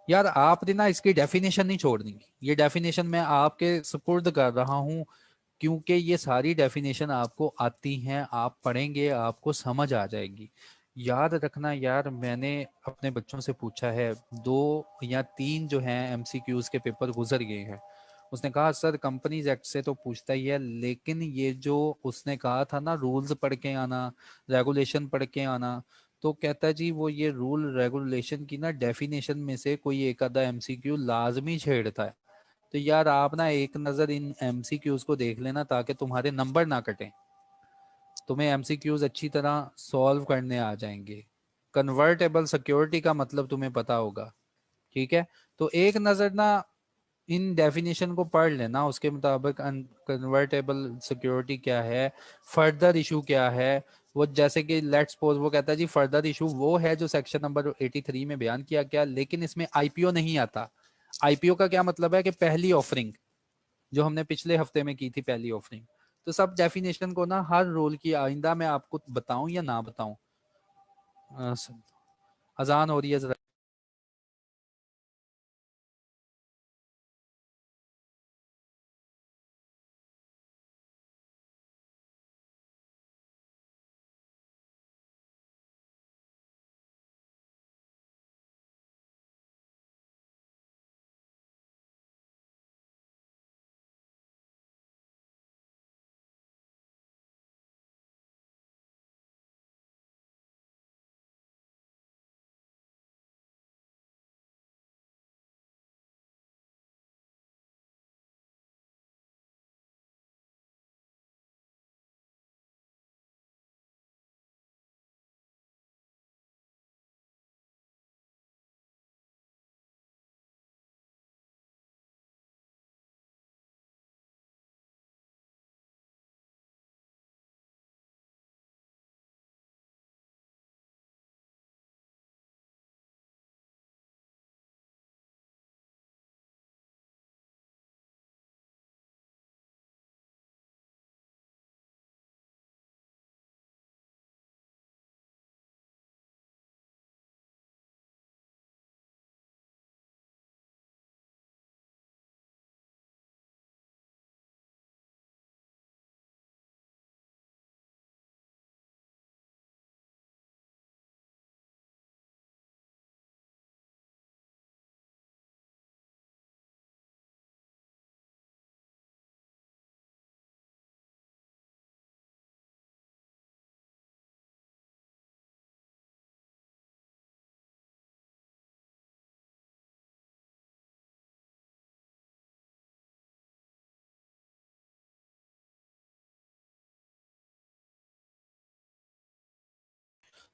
यार आपने ना इसकी डेफिनेशन नहीं छोड़नी, ये डेफिनेशन मैं आपके सुपुर्द कर रहा हूं, क्योंकि ये सारी डेफिनेशन आपको आती हैं, आप पढ़ेंगे आपको समझ आ जाएगी। याद रखना यार, मैंने अपने बच्चों से पूछा है, 2 या 3 जो हैं एमसीक्यूज के पेपर गुजर गए हैं, उसने कहा सर कंपनीज एक्ट से तो पूछता ही है, लेकिन ये जो उसने कहा था ना रूल्स पढ़ के आना, रेगुलेशन पढ़ के आना, तो कहता है जी वो ये रूल रेगुलेशन की ना डेफिनेशन में से कोई एक आधा एमसीक्यू लाजमी छेड़ता है। तो यार आप ना एक नजर इन एमसीक्यूज को देख लेना ताकि तुम्हारे नंबर ना कटें, तुम्हें एमसीक्यूज अच्छी तरह सॉल्व करने आ जाएंगे। कन्वर्टेबल सिक्योरिटी का मतलब तुम्हें पता होगा, ठीक है। तो एक नजर ना इन डेफिनेशन को पढ़ लेना, उसके मुताबिक कन्वर्टेबल सिक्योरिटी क्या है, फर्दर इशू क्या है। वो जैसे कि लेट्स सपोज वो कहता है जी फर्दर इशू वो है जो सेक्शन नंबर 83 में बयान किया गया, लेकिन इसमें आईपीओ नहीं आता। आईपीओ का क्या मतलब है कि पहली ऑफरिंग, जो हमने पिछले हफ्ते में की थी पहली ऑफरिंग। तो सब डेफिनेशन को ना हर रोल की आइंदा मैं आपको बताऊं या ना बताऊं, अजान हो रही है जरा।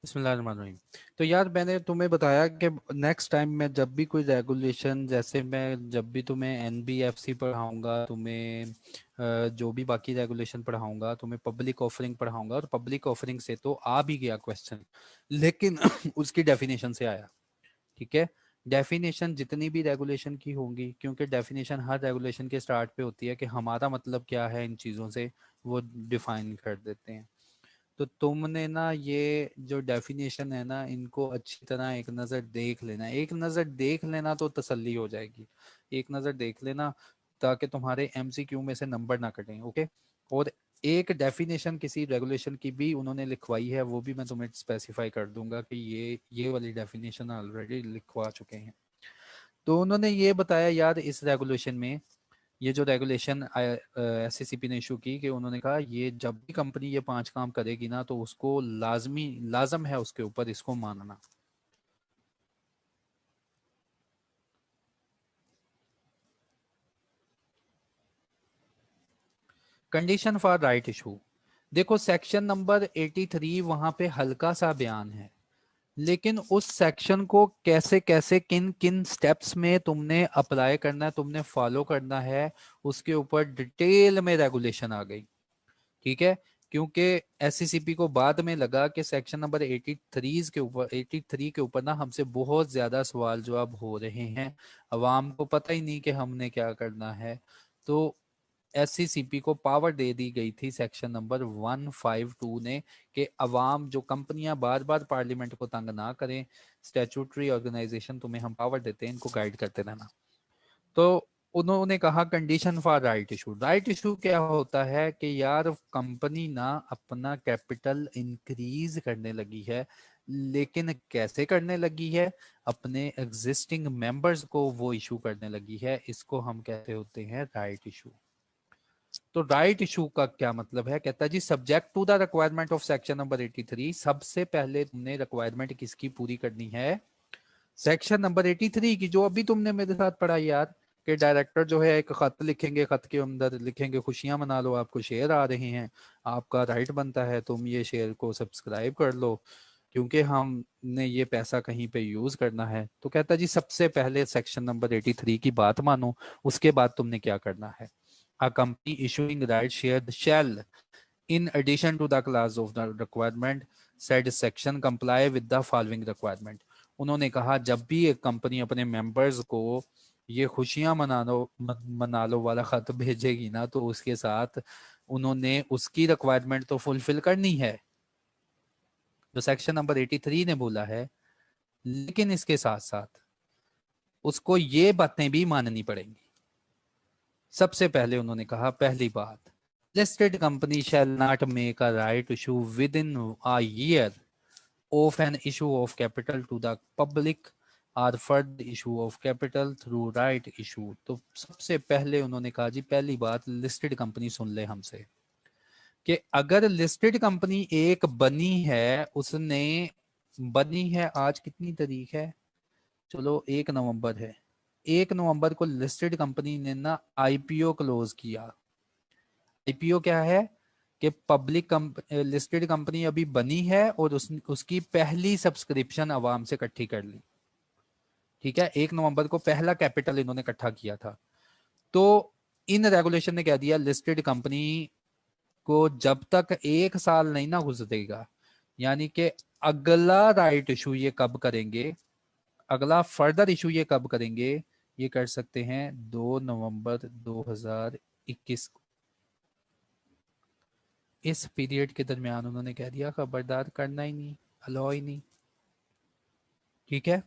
बिस्मिल्लाहिर्रहमानिर्रहीम। तो यार मैंने तुम्हें बताया कि नेक्स्ट टाइम मैं जब भी कोई रेगुलेशन, जैसे मैं जब भी तुम्हें एनबीएफसी पढ़ाऊंगा, तुम्हें जो भी बाकी रेगुलेशन पढ़ाऊंगा, तुम्हें पब्लिक ऑफरिंग पढ़ाऊंगा, और पब्लिक ऑफरिंग से तो आ भी गया क्वेश्चन, लेकिन उसकी डेफिनेशन से आया। ठीक है, डेफिनेशन जितनी भी रेगुलेशन की होंगी, क्योंकि डेफिनेशन हर रेगुलेशन के स्टार्ट पे होती है कि हमारा मतलब क्या है इन चीज़ों से, वो डिफाइन कर देते हैं। तो तुमने ना ये जो डेफिनेशन है ना, इनको अच्छी तरह एक नज़र देख लेना, एक नज़र देख लेना तो तसल्ली हो जाएगी। एक नज़र देख लेना ताकि तुम्हारे एमसीक्यू में से नंबर ना कटें। ओके। और एक डेफिनेशन किसी रेगुलेशन की भी उन्होंने लिखवाई है, वो भी मैं तुम्हें स्पेसिफाई कर दूंगा कि ये वाली डेफिनेशन ऑलरेडी लिखवा चुके हैं। तो उन्होंने ये बताया यार, इस रेगुलेशन में ये जो रेगुलेशन एससीसीपी ने इशू की, कि उन्होंने कहा ये जब भी कंपनी ये 5 काम करेगी ना, तो उसको लाजम है उसके ऊपर इसको मानना। कंडीशन फॉर राइट इशू, देखो सेक्शन नंबर 83 वहां पे हल्का सा बयान है, लेकिन उस सेक्शन को कैसे कैसे किन किन स्टेप्स में तुमने अप्लाई करना है, तुमने फॉलो करना है, उसके ऊपर डिटेल में रेगुलेशन आ गई। ठीक है, क्योंकि एससीसीपी को बाद में लगा कि सेक्शन नंबर 83 के ऊपर ना हमसे बहुत ज्यादा सवाल जवाब हो रहे हैं, अवाम को पता ही नहीं कि हमने क्या करना है। तो एससीसीपी को पावर दे दी गई थी सेक्शन नंबर 152 ने, कि अवाम जो कंपनियां बार बार पार्लियामेंट को तंग ना करें, स्टैट्यूटरी ऑर्गेनाइजेशन तुम्हें हम पावर देते हैं, इनको गाइड करते रहना। तो उन्होंने कहा condition for right issue, right issue क्या होता है कि यार कंपनी ना अपना कैपिटल इंक्रीज करने लगी है, लेकिन कैसे करने लगी है, अपने एग्जिस्टिंग मेंबर्स को वो इशू करने लगी है, इसको हम कहते होते हैं राइट इशू। तो राइट इशू का क्या मतलब है, कहता है जी subject to the requirement of section number 83, सबसे पहले तुमने रिक्वायरमेंट किसकी पूरी करनी है, सेक्शन नंबर 83 की, जो अभी तुमने मेरे साथ पढ़ा यार, कि डायरेक्टर जो है एक खत लिखेंगे, खत के अंदर लिखेंगे खुशियां मना लो, आपको शेयर आ रहे हैं, आपका राइट बनता है तुम ये शेयर को सब्सक्राइब कर लो, क्योंकि हमने ये पैसा कहीं पे यूज करना है। तो कहता जी सबसे पहले सेक्शन नंबर 83 की बात मानो, उसके बाद तुमने क्या करना है। A company issuing right share shall in addition to the clause of the requirement said section comply with the following requirement। उन्होंने कहा जब भी एक कंपनी अपने मेंबर्स को ये खुशियां मना लो वाला खत भेजेगी ना, तो उसके साथ उन्होंने उसकी रिक्वायरमेंट तो फुलफिल करनी है जो सेक्शन नंबर 83 ने बोला है, लेकिन इसके साथ साथ उसको ये बातें भी माननी पड़ेंगी। सबसे पहले उन्होंने कहा पहली बात, listed company shall not make a right issue with in a year of an issue of capital to the public or further issue of capital through right issue। तो सबसे पहले उन्होंने कहा जी पहली बात, लिस्टेड कंपनी सुन ले हमसे, कि अगर लिस्टेड कंपनी एक बनी है, उसने बनी है, आज कितनी तारीख है, चलो 1 नवंबर है, 1 नवंबर को लिस्टेड कंपनी ने ना आईपीओ क्लोज किया। आईपीओ क्या है, कि पब्लिक लिस्टेड कंपनी अभी बनी है और उसकी पहली सब्सक्रिप्शन आवाम से इकट्ठी कर ली। ठीक है, 1 नवंबर को पहला कैपिटल इन्होंने इकट्ठा किया था। तो इन रेगुलेशन ने कह दिया लिस्टेड कंपनी को जब तक 1 साल नहीं ना गुजरेगा, यानी कि अगला राइट इशू ये कब करेंगे, अगला फर्दर इशू ये कब करेंगे, ये कर सकते हैं 2 नवंबर 2021 को। इस पीरियड के दरमियान उन्होंने कह दिया खबरदार, करना ही नहीं, अलाउ ही नहीं। ठीक है,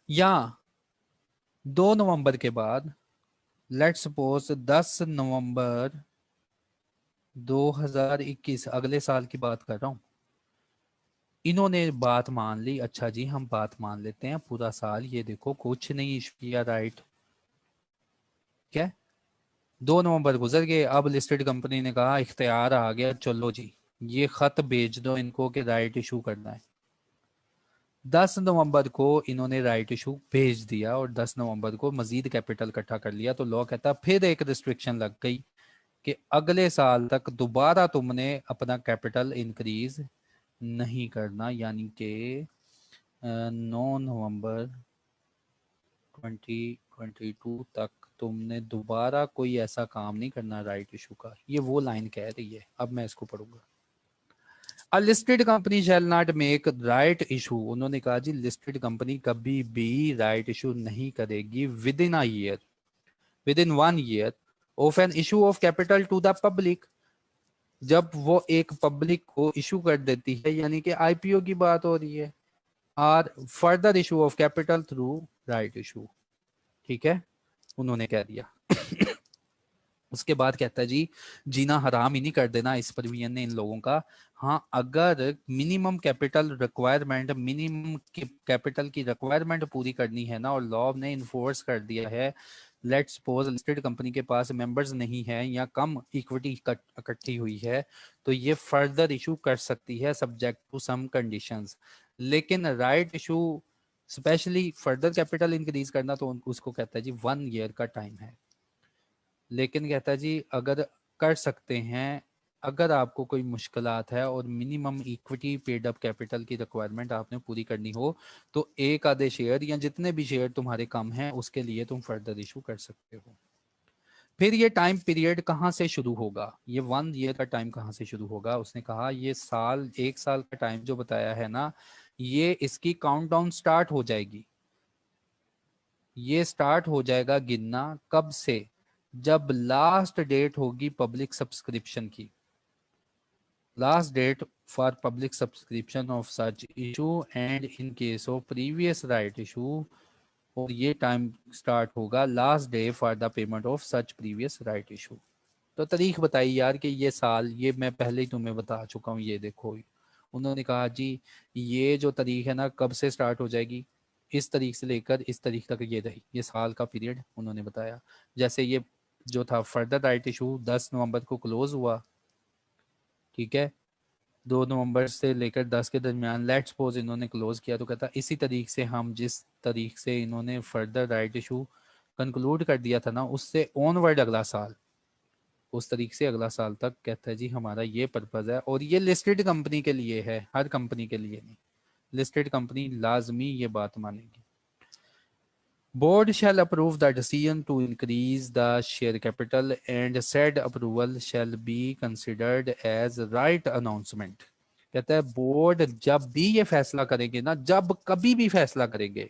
या 2 नवंबर के बाद, लेट सपोज 10 नवंबर 2021, अगले साल की बात कर रहा हूं, इन्होंने बात मान ली, अच्छा जी हम बात मान लेते हैं, पूरा साल ये देखो कुछ नहीं इशू किया, राइट। ठीक है, 2 नवंबर गुजर गए, अब लिस्टेड कंपनी ने कहा इख्तियार आ गया, चलो जी ये खत भेज दो इनको कि राइट इशू करना है। 10 नवंबर को इन्होंने राइट इशू भेज दिया और 10 नवंबर को मजीद कैपिटल इकट्ठा कर लिया, तो लॉ कहता फिर एक रिस्ट्रिक्शन लग गई कि अगले साल तक दोबारा तुमने अपना कैपिटल इंक्रीज नहीं करना, यानी कि 9 नवंबर 2022 तक तुमने दोबारा कोई ऐसा काम नहीं करना राइट इशू का। ये वो लाइन कह रही है, अब मैं इसको पढ़ूंगा। A listed company shall not make right issue, उन्होंने कहा जी लिस्टेड कंपनी कभी भी राइट इशू नहीं करेगी within a year, within 1 year of an issue of capital to the public. जब वो एक पब्लिक को इशू कर देती है, यानी कि आईपीओ की बात हो रही है, और further issue of capital through right issue. ठीक है, उन्होंने कह दिया। उसके बाद कहता है जी जीना हराम ही नहीं कर देना इस प्रोविजन ने इन लोगों का। हाँ, अगर minimum capital requirement, minimum capital की रिक्वायरमेंट पूरी करनी है ना, और लॉ ने इन्फोर्स कर दिया है, लेट्स सपोज लिस्टेड कंपनी के पास मेंबर्स नहीं है या कम इक्विटी इकट्ठी हुई है, तो ये फर्दर इशू कर सकती है सब्जेक्ट टू सम कंडीशंस। लेकिन right issue specially further capital increase करना, तो उसको कहता है जी 1 ईयर का टाइम है। लेकिन कहता है जी अगर कर सकते हैं, अगर आपको कोई मुश्किलात है और minimum equity paid up capital की रिक्वायरमेंट आपने पूरी करनी हो, तो एक आधे शेयर या जितने भी शेयर तुम्हारे कम हैं उसके लिए तुम फर्दर इशू कर सकते हो। फिर ये टाइम पीरियड कहाँ से शुरू होगा, ये 1 ईयर का टाइम कहाँ से शुरू होगा? उसने कहा ये साल, 1 साल का टाइम जो बताया है ना, ये इसकी काउंटडाउन स्टार्ट हो जाएगी। ये स्टार्ट हो जाएगा गिनना कब से? जब लास्ट डेट होगी पब्लिक सब्सक्रिप्शन की, last date for public subscription of such issue and in case of previous right issue, और ये टाइम स्टार्ट होगा last day for the payment of such previous right issue. तो तारीख बताई यार कि ये साल, ये मैं पहले ही तुम्हें बता चुका हूँ, ये देखो। उन्होंने कहा जी ये जो तारीख है ना कब से स्टार्ट हो जाएगी, इस तारीख से लेकर इस तारीख तक ये रही, ये साल का पीरियड उन्होंने बताया। जैसे ये जो था फर्दर राइट इशू 10 नवंबर को क्लोज हुआ, ठीक है, 2 नवंबर से लेकर 10 के दरमियान लेट्स सपोज इन्होंने क्लोज किया, तो कहता इसी तारीख से हम, जिस तारीख से इन्होंने फर्दर राइट इशू कंक्लूड कर दिया था ना, उससे ऑनवर्ड अगला साल, उस तारीख से अगला साल तक कहता है जी हमारा ये पर्पज है। और ये लिस्टेड कंपनी के लिए है, हर कंपनी के लिए नहीं। लिस्टेड कंपनी लाजमी ये बात मानेगी। Board shall approve the decision to increase the share capital and said approval shall be considered as right announcement। कहता है बोर्ड जब भी ये फैसला करेंगे ना, जब कभी भी फैसला करेंगे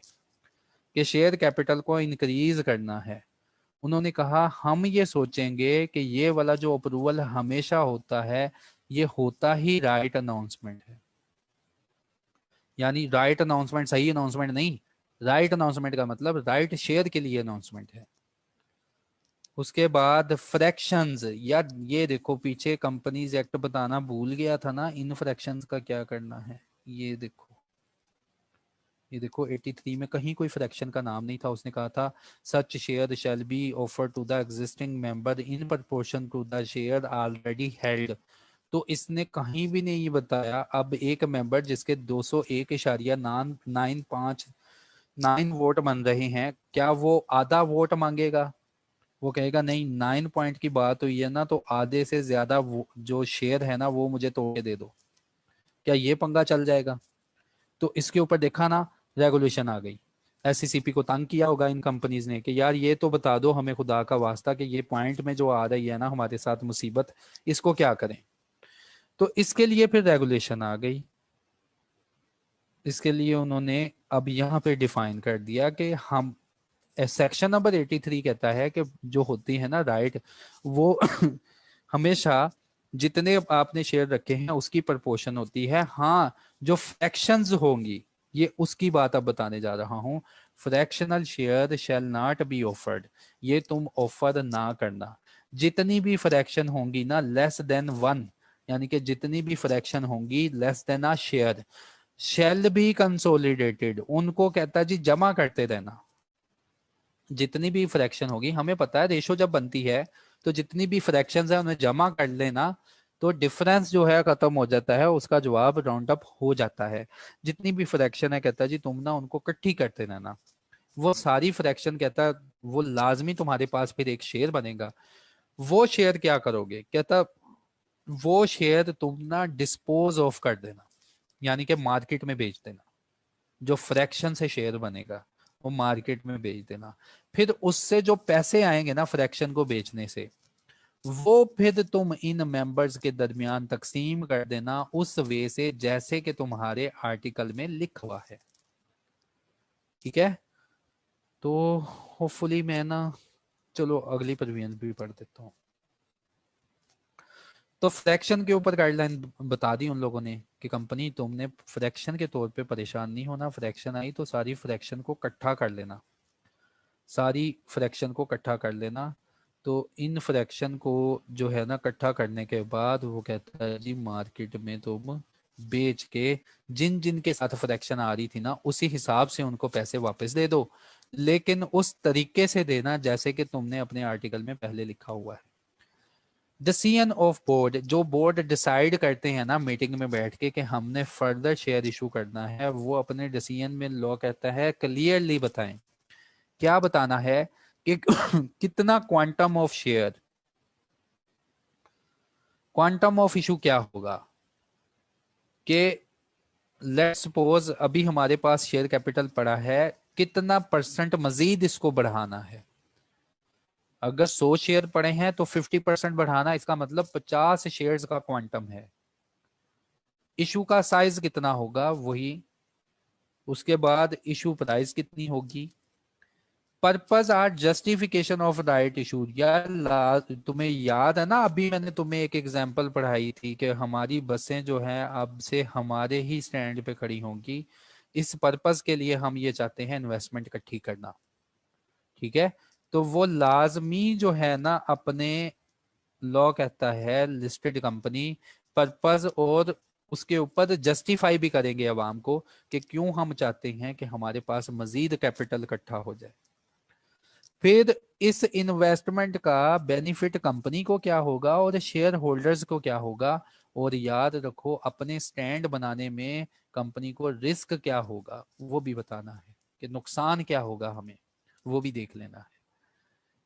कि शेयर कैपिटल को इंक्रीज करना है, उन्होंने कहा हम ये सोचेंगे कि ये वाला जो अप्रूवल हमेशा होता है, ये होता ही राइट अनाउंसमेंट है। यानी राइट अनाउंसमेंट सही अनाउंसमेंट नहीं, राइट अनाउंसमेंट का मतलब राइट शेयर के लिए अनाउंसमेंट है। उसके बाद फ्रैक्शंस, यार ये देखो पीछे कंपनीज एक्ट बताना भूल गया था ना, इन फ्रैक्शंस का क्या करना है। ये देखो, ये देखो 83 में कहीं कोई फ्रैक्शन का नाम नहीं था। उसने कहा था such share shall be offer to the existing member in proportion to the share already held. तो इसने कहीं भी नहीं बताया अब एक मेंबर जिसके 201.959 वोट बन रहे हैं, क्या वो आधा वोट मांगेगा? वो कहेगा नहीं, 9 पॉइंट की बात हुई है ना, तो आधे से ज्यादा जो शेयर है ना वो मुझे तोड़ के दे दो। क्या ये पंगा चल जाएगा? तो इसके ऊपर देखा ना, रेगुलेशन आ गई। एससीसीपी को तंग किया होगा इन कंपनीज ने कि यार ये तो बता दो हमें खुदा का वास्ता कि ये पॉइंट में जो आ रही है ना हमारे साथ मुसीबत, इसको क्या करें। तो इसके लिए फिर रेगुलेशन आ गई। इसके लिए उन्होंने अब यहाँ पे डिफाइन कर दिया कि हम, सेक्शन नंबर 83 कहता है कि जो होती है ना राइट, वो हमेशा जितने आपने शेयर रखे हैं उसकी प्रपोर्शन होती है। हाँ, जो फ्रैक्शंस होंगी, ये उसकी बात अब बताने जा रहा हूं। Fractional share shall not be offered, ये तुम ऑफर ना करना। जितनी भी फ्रैक्शन होंगी ना लेस देन 1, यानी कि जितनी भी फ्रैक्शन होंगी less than a share, shall B consolidated, उनको कहता है जी जमा करते रहना। जितनी भी फ्रैक्शन होगी, हमें पता है रेशो जब बनती है तो जितनी भी फ्रैक्शंस है उन्हें जमा कर लेना, तो डिफरेंस जो है खत्म हो जाता है, उसका जवाब राउंड अप हो जाता है। जितनी भी फ्रैक्शन है कहता है जी तुम ना उनको इकट्ठी करते रहना। वो सारी फ्रैक्शन कहता है वो लाजमी तुम्हारे पास फिर एक शेयर बनेगा। वो शेयर क्या करोगे? कहता वो शेयर तुम ना डिस्पोज ऑफ कर देना। यानी कि मार्केट में बेच देना। जो फ्रैक्शन से शेयर बनेगा वो मार्केट में बेच देना। फिर उससे जो पैसे आएंगे ना फ्रैक्शन को बेचने से, वो फिर तुम इन मेंबर्स के दरमियान तकसीम कर देना उस वे से जैसे कि तुम्हारे आर्टिकल में लिखा हुआ है। ठीक है, तो होपफुली मैं ना, चलो अगली प्रीवियस भी पढ़ देता हूँ। तो फ्रैक्शन के ऊपर गाइडलाइन बता दी उन लोगों ने कि कंपनी तुमने फ्रैक्शन के तौर पे परेशान नहीं होना, फ्रैक्शन आई तो सारी फ्रैक्शन को इकट्ठा कर लेना, सारी फ्रैक्शन को इकट्ठा कर लेना। तो इन फ्रैक्शन को जो है ना इकट्ठा करने के बाद वो कहता है जी मार्केट में तुम बेच के जिन जिन के साथ फ्रैक्शन आ रही थी ना उसी हिसाब से उनको पैसे वापस दे दो, लेकिन उस तरीके से देना जैसे कि तुमने अपने आर्टिकल में पहले लिखा हुआ है। डिसीजन ऑफ बोर्ड, जो बोर्ड डिसाइड करते हैं ना मीटिंग में बैठ के कि हमने फर्दर शेयर इशू करना है, वो अपने डिसीजन में लॉ कहता है क्लियरली बताएं। क्या बताना है कि कितना quantum of share, quantum of issue क्या होगा कि लेट्स सपोज अभी हमारे पास शेयर कैपिटल पड़ा है, कितना परसेंट मजीद इसको बढ़ाना है। अगर 100 शेयर पड़े हैं तो 50% बढ़ाना, इसका मतलब 50 शेयर्स का क्वांटम है। इशू का साइज कितना होगा वही, उसके बाद इशू प्राइस कितनी होगी, purpose or justification of right issue. यार तुम्हें याद है ना अभी मैंने तुम्हें एक एग्जांपल पढ़ाई थी कि हमारी बसें जो हैं अब से हमारे ही स्टैंड पे खड़ी होंगी, इस पर्पज के लिए हम ये चाहते हैं इन्वेस्टमेंट इकट्ठी करना। ठीक है, तो वो लाजमी जो है ना अपने लॉ कहता है लिस्टेड कंपनी पर्पस और उसके ऊपर जस्टिफाई भी करेंगे अवाम को कि क्यों हम चाहते हैं कि हमारे पास मजीद कैपिटल इकट्ठा हो जाए। फिर इस इन्वेस्टमेंट का बेनिफिट कंपनी को क्या होगा और शेयर होल्डर्स को क्या होगा, और याद रखो अपने स्टैंड बनाने में कंपनी को रिस्क क्या होगा वो भी बताना है कि नुकसान क्या होगा हमें, वो भी देख लेना है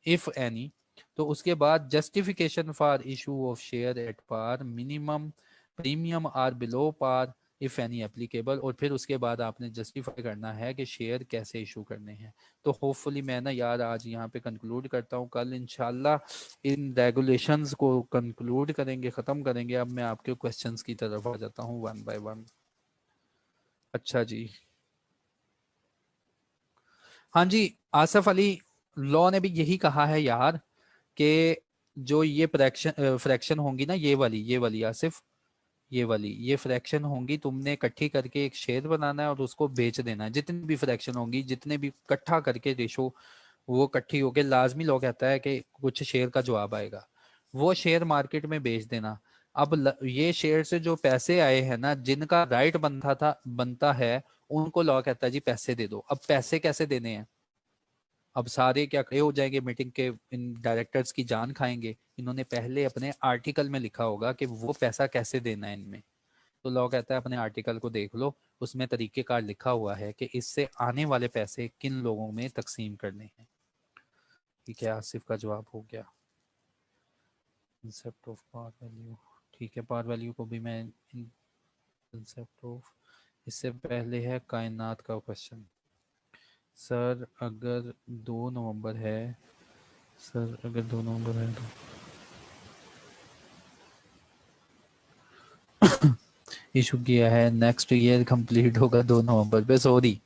इफ एनी। तो उसके बाद justification for issue of share at par, minimum premium or below par if any applicable, और फिर उसके बाद आपने जस्टिफाई करना है कि शेयर कैसे इशू करने हैं। तो होपफुली मैं ना यार आज यहाँ पे कंक्लूड करता हूँ, कल इंशाल्लाह इन रेगुलेशंस को कंक्लूड करेंगे, ख़त्म करेंगे। अब मैं आपके क्वेश्चंस की तरफ आ जाता हूँ वन बाय वन। अच्छा जी, हाँ जी, आसफ अली, लॉ ने भी यही कहा है यार कि जो ये फ्रैक्शन फ्रैक्शन होंगी ना, ये वाली आसिफ, ये फ्रैक्शन होंगी, तुमने इकट्ठी करके एक शेयर बनाना है और उसको बेच देना है। जितनी भी फ्रैक्शन होंगी, जितने भी इकट्ठा करके रेशो वो इकट्ठी होके लाजमी लॉ कहता है कि कुछ शेयर का जवाब आएगा, वो शेयर मार्केट में बेच देना। अब ये शेयर से जो पैसे आए हैं ना, जिनका राइट बनता है, उनको लॉ कहता है जी पैसे दे दो। अब पैसे कैसे देने हैं, अब सारे क्या खड़े हो जाएंगे मीटिंग के, इन डायरेक्टर्स की जान खाएंगे। इन्होंने पहले अपने आर्टिकल में लिखा होगा कि वो पैसा कैसे देना है इनमें। तो लॉ कहता है अपने आर्टिकल को देख लो, उसमें तरीकेकार लिखा हुआ है कि इससे आने वाले पैसे किन लोगों में तकसीम करने हैं। ठीक है, आसिफ का जवाब हो गया। कंसेप्ट ऑफ पार वैल्यू, ठीक है, पार वैल्यू को भी मैं कंसेप्ट ऑफ, इससे पहले है कायनात का क्वेश्चन। सर अगर 2 नवंबर है, सर अगर 2 नवंबर है तो इशू किया है, नेक्स्ट ईयर कंप्लीट होगा 2 नवंबर पे, सॉरी।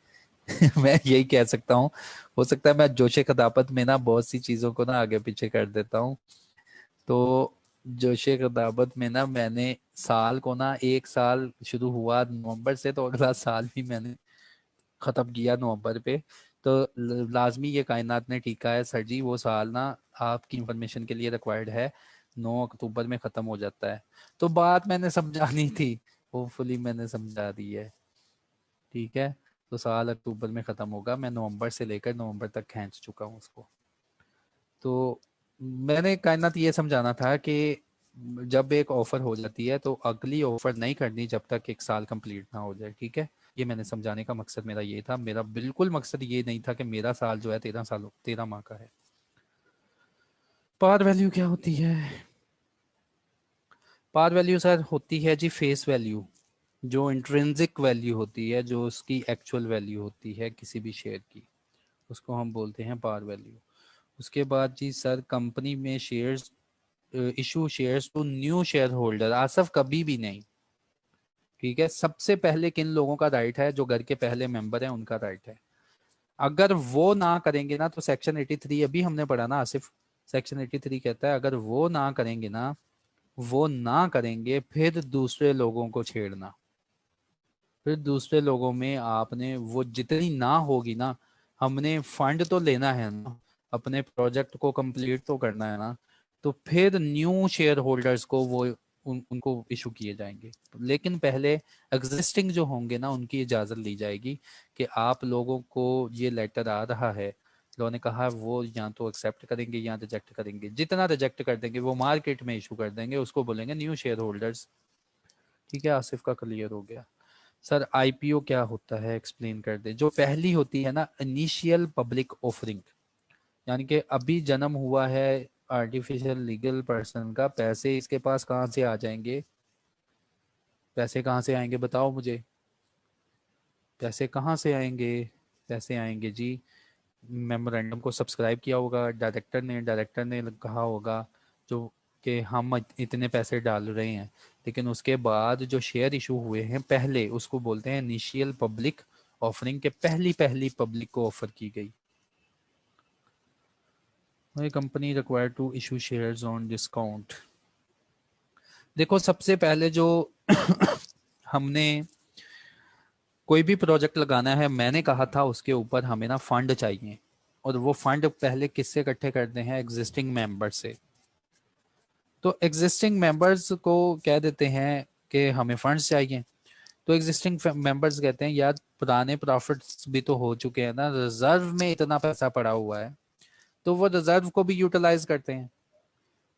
मैं यही कह सकता हूँ, हो सकता है मैं जोशे खदापत में ना बहुत सी चीज़ों को ना आगे पीछे कर देता हूँ। तो जोशे खदापत में ना मैंने साल को ना, एक साल शुरू हुआ नवंबर से तो अगला साल भी मैंने ख़त्म किया नवंबर पे। तो लाजमी ये कायनात ने टीका है सर जी, वो साल ना आपकी इंफॉर्मेशन के लिए रिक्वायर्ड है, 9 अक्टूबर में ख़त्म हो जाता है। तो बात मैंने समझानी थी, होपफुली मैंने समझा दी है। ठीक है, तो साल अक्टूबर में ख़त्म होगा, मैं नवंबर से लेकर नवंबर तक खींच चुका हूँ उसको। तो मैंने कायनात ये समझाना था कि जब एक ऑफर हो जाती है तो अगली ऑफर नहीं करनी जब तक एक साल कंप्लीट ना हो जाए। ठीक है, ये मैंने समझाने का मकसद मेरा ये था, मेरा बिल्कुल मकसद ये नहीं था कि मेरा साल जो है 13 साल 13 माह का है। पार वैल्यू क्या होती है, पार वैल्यू सर होती है जी फेस वैल्यू, जो इंट्रिंसिक वैल्यू होती है, जो उसकी एक्चुअल वैल्यू होती है किसी भी शेयर की, उसको हम बोलते हैं पार वैल्यू। उसके बाद जी सर, कंपनी में shares issue shares to new share holder. आसफ कभी भी नहीं, ठीक है। सबसे पहले किन लोगों का राइट है? जो घर के पहले मेंबर हैं उनका राइट है। अगर वो ना करेंगे ना, तो सेक्शन 83 अभी हमने पढ़ा ना आसिफ, सेक्शन 83 कहता है अगर वो ना करेंगे ना, वो ना करेंगे, फिर दूसरे लोगों को छेड़ना, फिर दूसरे लोगों में आपने वो जितनी ना होगी ना, हमने फंड तो लेना है ना, अपने प्रोजेक्ट को कंप्लीट तो करना है ना, तो फिर न्यू शेयर होल्डर्स को वो उनको इशू किए जाएंगे। लेकिन पहले एग्जिस्टिंग जो होंगे ना, उनकी इजाज़त ली जाएगी कि आप लोगों को ये लेटर आ रहा है, लोगों ने कहा वो या तो एक्सेप्ट करेंगे या रिजेक्ट करेंगे। जितना रिजेक्ट कर देंगे वो मार्केट में इशू कर देंगे, उसको बोलेंगे न्यू शेयर होल्डर्स। ठीक है, आसिफ का क्लियर हो गया। सर आईपीओ क्या होता है, एक्सप्लेन कर दे। जो पहली होती है ना, इनिशियल पब्लिक ऑफरिंग, यानी कि अभी जन्म हुआ है आर्टिफिशियल लीगल पर्सन का, पैसे इसके पास कहाँ से आ जाएंगे? पैसे कहाँ से आएंगे बताओ मुझे, पैसे कहाँ से आएंगे? पैसे आएंगे जी, मेमोरेंडम को सब्सक्राइब किया होगा डायरेक्टर ने कहा होगा जो कि हम इतने पैसे डाल रहे हैं, लेकिन उसके बाद जो शेयर इशू हुए हैं पहले, उसको बोलते हैं इनिशियल पब्लिक ऑफरिंग, के पहली पहली पब्लिक को ऑफर की गई। Company required to issue shares on discount. देखो सबसे पहले जो हमने कोई भी प्रोजेक्ट लगाना है, मैंने कहा था उसके ऊपर हमें ना फंड चाहिए, और वो फंड पहले किससे इकट्ठे करते हैं? एग्जिस्टिंग मेंबर से। तो एग्जिस्टिंग मेंबर्स को कह देते हैं कि हमें फंड्स चाहिए, तो एग्जिस्टिंग मेंबर्स कहते हैं यार पुराने प्रॉफिट्स भी तो हो चुके हैं ना, रिजर्व में इतना पैसा पड़ा हुआ है, तो वो रिजर्व को भी यूटिलाइज करते हैं।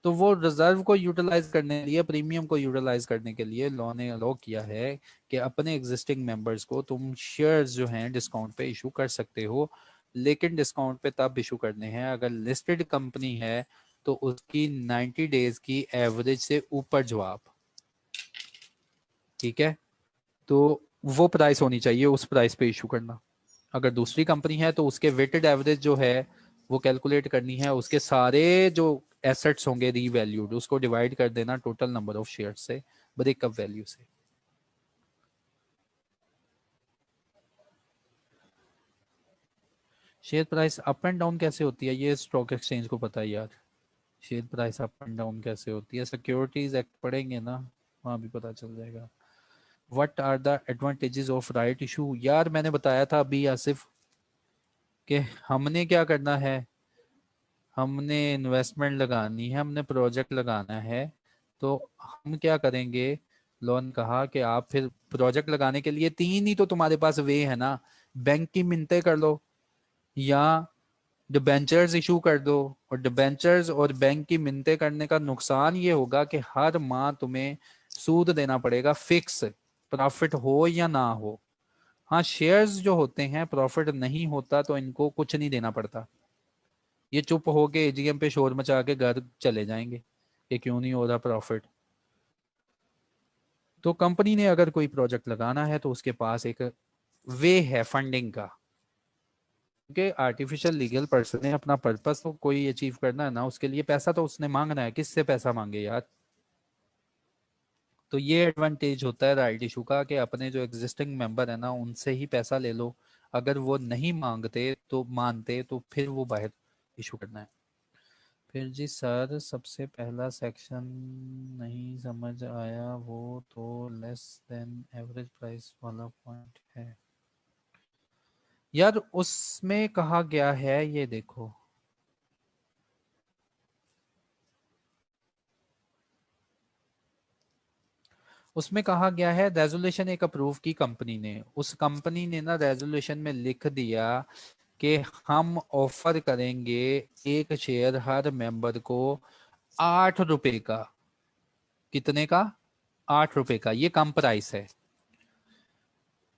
तो वो रिजर्व को यूटिलाइज करने के लिए, प्रीमियम को यूटिलाइज करने के लिए लॉ ने अलाउ किया है कि अपने एग्जिस्टिंग मेंबर्स को तुम शेयर्स जो हैं डिस्काउंट पे इशू कर सकते हो, लेकिन डिस्काउंट पे तब इशू करने हैं अगर लिस्टेड कंपनी है तो उसकी 90 डेज की एवरेज से ऊपर जवाब। ठीक है, तो वो प्राइस होनी चाहिए, उस प्राइस पे इशू करना। अगर दूसरी कंपनी है तो उसके वेटेड एवरेज जो है वो कैलकुलेट करनी है, उसके सारे जो एसेट्स होंगे रीवैल्यूड, उसको डिवाइड कर देना टोटल नंबर ऑफ शेयर से, ब्रेकअप वैल्यू से। Share price up and down कैसे होती है? ये स्टॉक एक्सचेंज को पता है यार, share price up and down कैसे होती है। सिक्योरिटीज एक्ट पढ़ेंगे ना, वहां भी पता चल जाएगा। What are the advantages of right issue? यार मैंने बताया था अभी आसिफ कि हमने क्या करना है, हमने इन्वेस्टमेंट लगानी है, हमने प्रोजेक्ट लगाना है, तो हम क्या करेंगे? लोन कहा कि आप फिर प्रोजेक्ट लगाने के लिए तीन ही तो तुम्हारे पास वे है ना, बैंक की मिन्ते कर लो, या डिबेंचर्स इशू कर दो। और डिबेंचर्स और बैंक की मिन्ते करने का नुकसान ये होगा कि हर माह तुम्हें सूद देना पड़ेगा फिक्स, प्रॉफिट हो या ना हो। हाँ, शेयर्स जो होते हैं प्रॉफिट नहीं होता तो इनको कुछ नहीं देना पड़ता, ये चुप होके एजीएम पे शोर मचा के घर चले जाएंगे कि क्यों नहीं हो रहा प्रॉफिट। तो कंपनी ने अगर कोई प्रोजेक्ट लगाना है तो उसके पास एक वे है फंडिंग का, क्योंकि आर्टिफिशियल लीगल पर्सन ने अपना पर्पस तो कोई अचीव करना है ना, उसके लिए पैसा तो उसने मांगना है। किससे पैसा मांगे यार? तो ये एडवांटेज होता है राइट इशू का कि अपने जो एग्जिस्टिंग मेंबर है ना उनसे ही पैसा ले लो, अगर वो नहीं मांगते तो मानते तो फिर वो बाहर इशू करना है। फिर जी सर सबसे पहला सेक्शन नहीं समझ आया, वो तो लेस देन एवरेज प्राइस वाला पॉइंट है यार। उसमें कहा गया है, ये देखो, उसमें कहा गया है रेजोल्यूशन एक अप्रूव की कंपनी ने, उस कंपनी ने ना रेजोल्यूशन में लिख दिया कि हम ऑफर करेंगे एक शेयर हर मेंबर को 8 रुपए का। कितने का? 8 रुपए का, ये कम प्राइस है।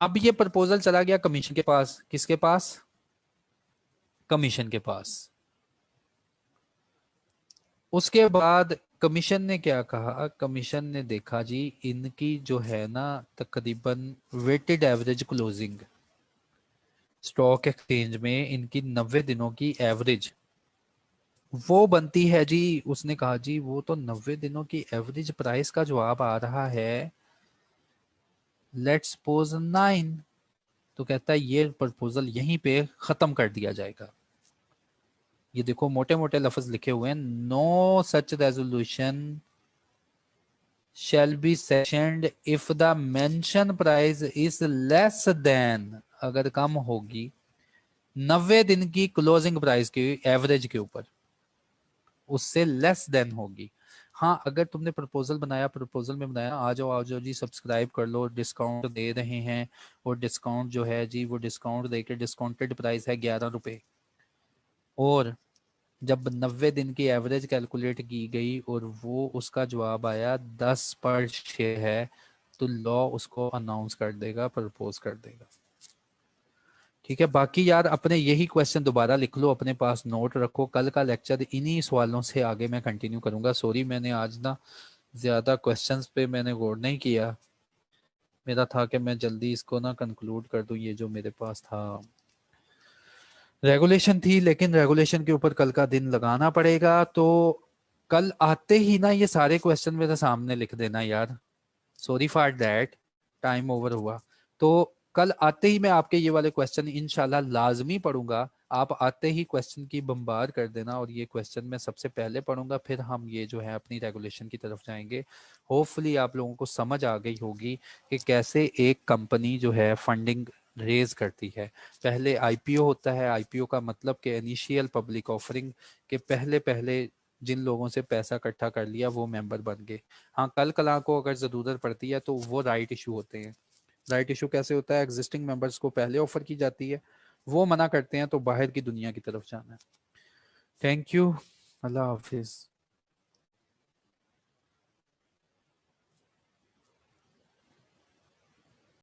अब ये प्रपोजल चला गया कमीशन के पास। किसके पास? कमीशन के पास। उसके बाद कमीशन ने क्या कहा, कमीशन ने देखा जी इनकी जो है ना तकरीबन weighted average closing stock exchange में इनकी 90 दिनों की एवरेज वो बनती है जी। उसने कहा जी वो तो 90 दिनों की एवरेज प्राइस का जवाब आ रहा है लेट्स सपोज 9। तो कहता है ये प्रपोजल यहीं पे खत्म कर दिया जाएगा। ये देखो मोटे मोटे लफ्ज लिखे हुए हैं, no such resolution shall be sessioned if the mention price is less than, अगर कम होगी 90 दिन की क्लोजिंग प्राइस की एवरेज के ऊपर, उससे लेस देन होगी। हाँ अगर तुमने प्रपोजल बनाया, प्रपोजल में बनाया आ जाओ जी सब्सक्राइब कर लो, डिस्काउंट दे रहे हैं, और डिस्काउंट जो है जी वो डिस्काउंट देके डिस्काउंटेड प्राइस है 11 रुपए, और जब 90 दिन की एवरेज कैलकुलेट की गई और वो उसका जवाब आया 10 पर शेयर है, तो लॉ उसको अनाउंस कर देगा, प्रपोज कर देगा। ठीक है, बाकी यार अपने यही क्वेश्चन दोबारा लिख लो, अपने पास नोट रखो, कल का लेक्चर इन्हीं सवालों से आगे मैं कंटिन्यू करूंगा। सॉरी मैंने आज ना ज्यादा क्वेश्चंस पे मैंने गौर नहीं किया, मेरा था कि मैं जल्दी इसको ना कंक्लूड कर दूं, ये जो मेरे पास था रेगुलेशन थी, लेकिन रेगुलेशन के ऊपर कल का दिन लगाना पड़ेगा। तो कल आते ही ना ये सारे क्वेश्चन मेरे सामने लिख देना यार, sorry for that, time over हुआ। तो कल आते ही मैं आपके ये वाले क्वेश्चन इंशाल्लाह लाजमी पढ़ूंगा, आप आते ही क्वेश्चन की बम्बार कर देना, और ये क्वेश्चन मैं सबसे पहले पढ़ूंगा, फिर हम ये जो है अपनी रेगुलेशन की तरफ जाएंगे। होपफुली आप लोगों को समझ आ गई होगी कि कैसे एक कंपनी जो है फंडिंग रेज करती है। पहले आईपीओ होता है, आईपीओ का मतलब कि इनिशियल पब्लिक ऑफरिंग, के पहले पहले जिन लोगों से पैसा इकट्ठा कर लिया वो मेंबर बन गए। हाँ कल कला को अगर ज़रूरत पड़ती है तो वो राइट इशू होते हैं। राइट इशू कैसे होता है, एग्जिस्टिंग मेंबर्स को पहले ऑफर की जाती है, वो मना करते हैं तो बाहर की दुनिया की तरफ जाना है। थैंक यू, अल्लाह हाफिज़।